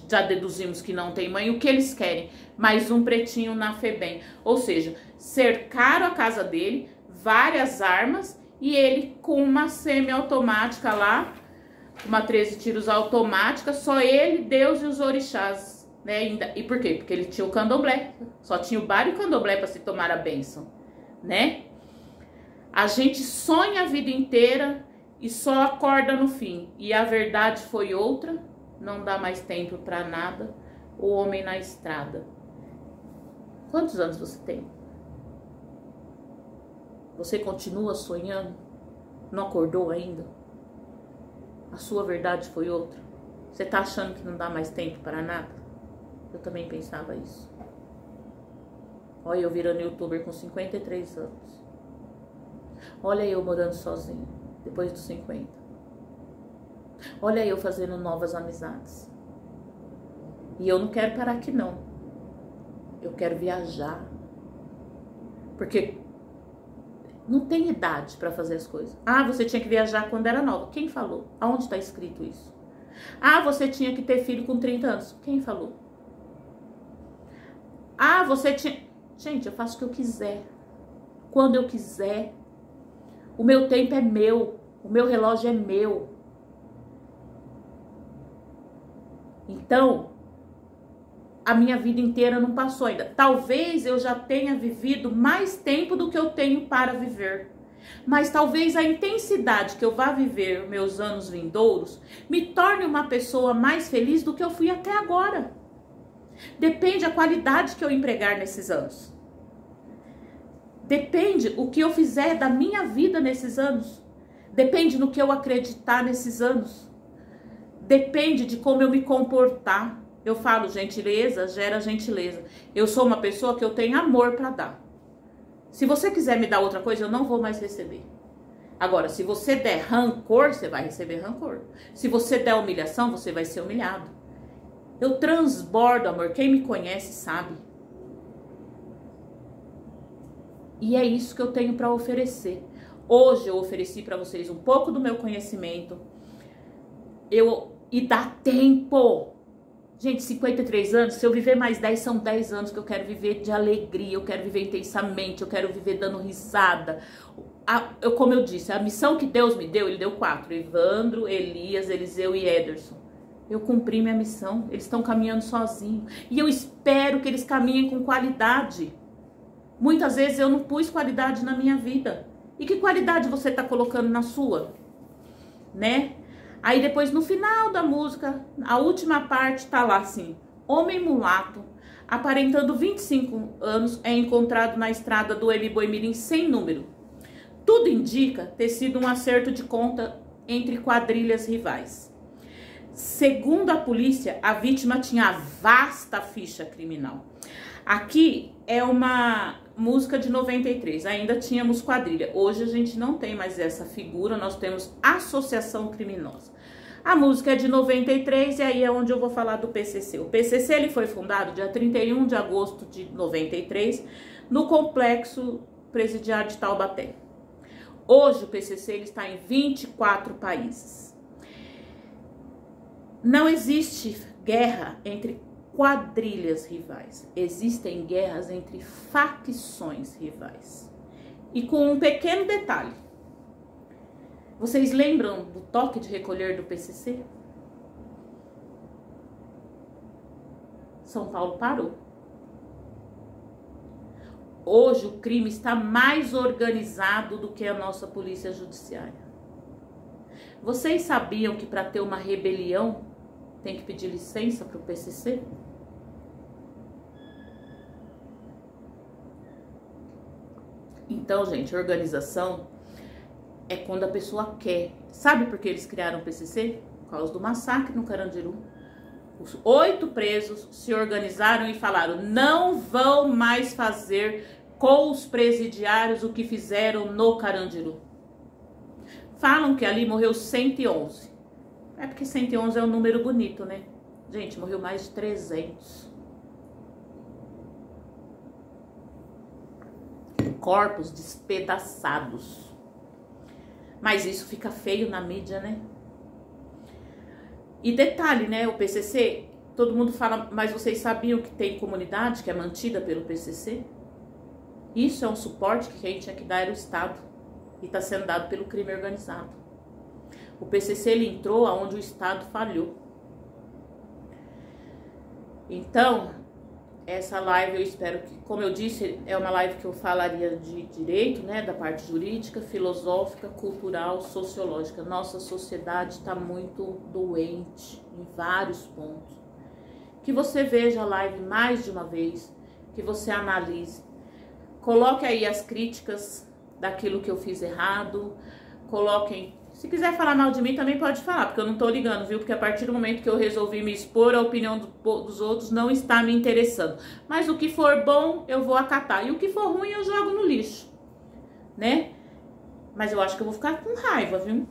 Já deduzimos que não tem mãe. O que eles querem? Mais um pretinho na FEBEM. Ou seja, cercaram a casa dele, várias armas, e ele com uma semiautomática lá, uma 13 tiros automática, só ele, Deus e os orixás, né? E por quê? Porque ele tinha o candomblé. Só tinha o bar e o candomblé para se tomar a bênção, né? A gente sonha a vida inteira e só acorda no fim. E a verdade foi outra. Não dá mais tempo para nada. O homem na estrada. Quantos anos você tem? Você continua sonhando? Não acordou ainda? A sua verdade foi outra? Você tá achando que não dá mais tempo para nada? Eu também pensava isso. Olha eu virando youtuber com 53 anos. Olha eu morando sozinho, depois dos 50. Olha eu fazendo novas amizades. E eu não quero parar aqui, não. Eu quero viajar. Porque não tem idade para fazer as coisas. Ah, você tinha que viajar quando era nova. Quem falou? Aonde está escrito isso? Ah, você tinha que ter filho com 30 anos. Quem falou? Ah, você tinha... Gente, eu faço o que eu quiser. Quando eu quiser. O meu tempo é meu. O meu relógio é meu. Então, a minha vida inteira não passou ainda. Talvez eu já tenha vivido mais tempo do que eu tenho para viver. Mas talvez a intensidade que eu vá viver meus anos vindouros me torne uma pessoa mais feliz do que eu fui até agora. Depende da qualidade que eu empregar nesses anos. Depende o que eu fizer da minha vida nesses anos. Depende no que eu acreditar nesses anos. Depende de como eu me comportar. Eu falo, gentileza gera gentileza. Eu sou uma pessoa que eu tenho amor para dar. Se você quiser me dar outra coisa, eu não vou mais receber. Agora, se você der rancor, você vai receber rancor. Se você der humilhação, você vai ser humilhado. Eu transbordo amor. Quem me conhece sabe. E é isso que eu tenho para oferecer. Hoje eu ofereci para vocês um pouco do meu conhecimento. E dá tempo. Gente, 53 anos, se eu viver mais 10, são 10 anos que eu quero viver de alegria, eu quero viver intensamente, eu quero viver dando risada. Como eu disse, a missão que Deus me deu, Ele deu 4, Evandro, Elias, Eliseu e Ederson. Eu cumpri minha missão, eles estão caminhando sozinhos. E eu espero que eles caminhem com qualidade. Muitas vezes eu não pus qualidade na minha vida. E que qualidade você está colocando na sua? Né? Aí depois no final da música, a última parte tá lá assim: homem mulato, aparentando 25 anos, é encontrado na estrada do Mboi-Mirim sem número. Tudo indica ter sido um acerto de conta entre quadrilhas rivais. Segundo a polícia, a vítima tinha vasta ficha criminal. Aqui é uma música de 93, ainda tínhamos quadrilha. Hoje a gente não tem mais essa figura, nós temos associação criminosa. A música é de 93 e aí é onde eu vou falar do PCC. O PCC ele foi fundado dia 31 de agosto de 93 no Complexo Presidiário de Taubaté. Hoje o PCC ele está em 24 países. Não existe guerra entre quadrilhas rivais. Existem guerras entre facções rivais. E com um pequeno detalhe. Vocês lembram do toque de recolher do PCC? São Paulo parou. Hoje o crime está mais organizado do que a nossa polícia judiciária. Vocês sabiam que para ter uma rebelião tem que pedir licença para o PCC? Então, gente, organização é quando a pessoa quer. Sabe por que eles criaram o PCC? Por causa do massacre no Carandiru. Os 8 presos se organizaram e falaram: não vão mais fazer com os presidiários o que fizeram no Carandiru. Falam que ali morreu 111. É porque 111 é um número bonito, né? Gente, morreu mais de 300. Corpos despedaçados. Mas isso fica feio na mídia, né? E detalhe, né? O PCC, todo mundo fala, mas vocês sabiam que tem comunidade que é mantida pelo PCC? Isso é um suporte que quem tinha que dar era o Estado. E está sendo dado pelo crime organizado. O PCC ele entrou aonde o Estado falhou. Então, essa live eu espero que, como eu disse, é uma live que eu falaria de direito, né, da parte jurídica, filosófica, cultural, sociológica. Nossa sociedade está muito doente em vários pontos. Que você veja a live mais de uma vez, que você analise. Coloque aí as críticas daquilo que eu fiz errado, coloquem. Se quiser falar mal de mim, também pode falar, porque eu não tô ligando, viu? Porque a partir do momento que eu resolvi me expor, a opinião dos outros não está me interessando. Mas o que for bom, eu vou acatar. E o que for ruim, eu jogo no lixo, né? Mas eu acho que eu vou ficar com raiva, viu?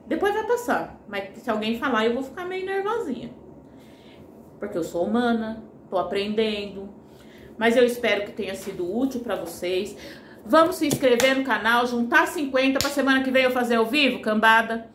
Depois vai passar. Mas se alguém falar, eu vou ficar meio nervosinha. porque eu sou humana, tô aprendendo. Mas eu espero que tenha sido útil para vocês. Vamos se inscrever no canal, juntar 50 para semana que vem eu fazer ao vivo, cambada.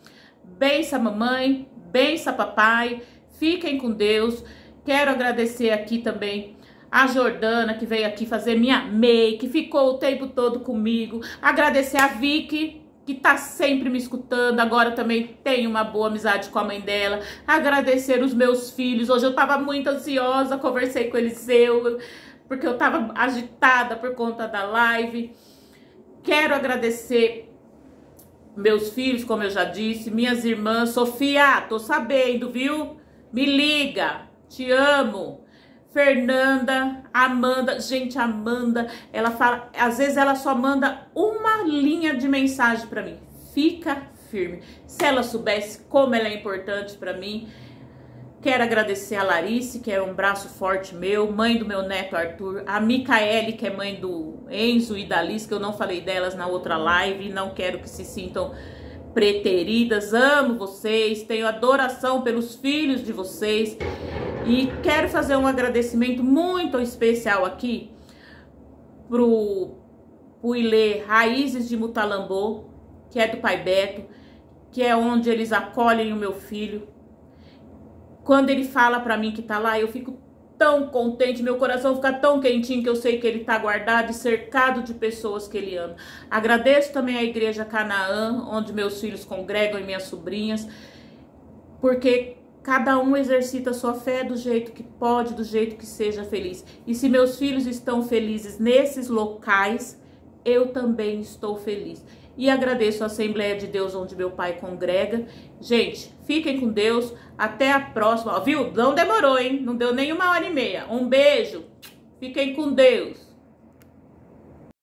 Bença mamãe, bença papai, fiquem com Deus. Quero agradecer aqui também a Jordana, que veio aqui fazer minha make, ficou o tempo todo comigo. Agradecer a Vicky, que tá sempre me escutando, agora também tenho uma boa amizade com a mãe dela. Agradecer os meus filhos, hoje eu tava muito ansiosa, conversei com o Eliseu, porque eu tava agitada por conta da live. Quero agradecer meus filhos, como eu já disse, minhas irmãs. Sofia, tô sabendo, viu? Me liga, te amo. Fernanda, Amanda, gente, Amanda, ela fala, às vezes ela só manda uma linha de mensagem pra mim. Fica firme. Se ela soubesse como ela é importante pra mim. Quero agradecer a Larice, que é um braço forte meu, mãe do meu neto Arthur, a Micaele, que é mãe do Enzo e da Liz, que eu não falei delas na outra live, não quero que se sintam preteridas, amo vocês, tenho adoração pelos filhos de vocês e quero fazer um agradecimento muito especial aqui pro Ilê Raízes de Mutalambô, que é do Pai Beto, que é onde eles acolhem o meu filho. Quando ele fala pra mim que tá lá, eu fico tão contente, meu coração fica tão quentinho que eu sei que ele tá guardado e cercado de pessoas que ele ama. Agradeço também a Igreja Canaã, onde meus filhos congregam e minhas sobrinhas, porque cada um exercita a sua fé do jeito que pode, do jeito que seja feliz. E se meus filhos estão felizes nesses locais, eu também estou feliz. E agradeço a Assembleia de Deus, onde meu pai congrega. Gente, fiquem com Deus. Até a próxima. Ó, viu? Não demorou, hein? Não deu nem 1h30. Um beijo. Fiquem com Deus.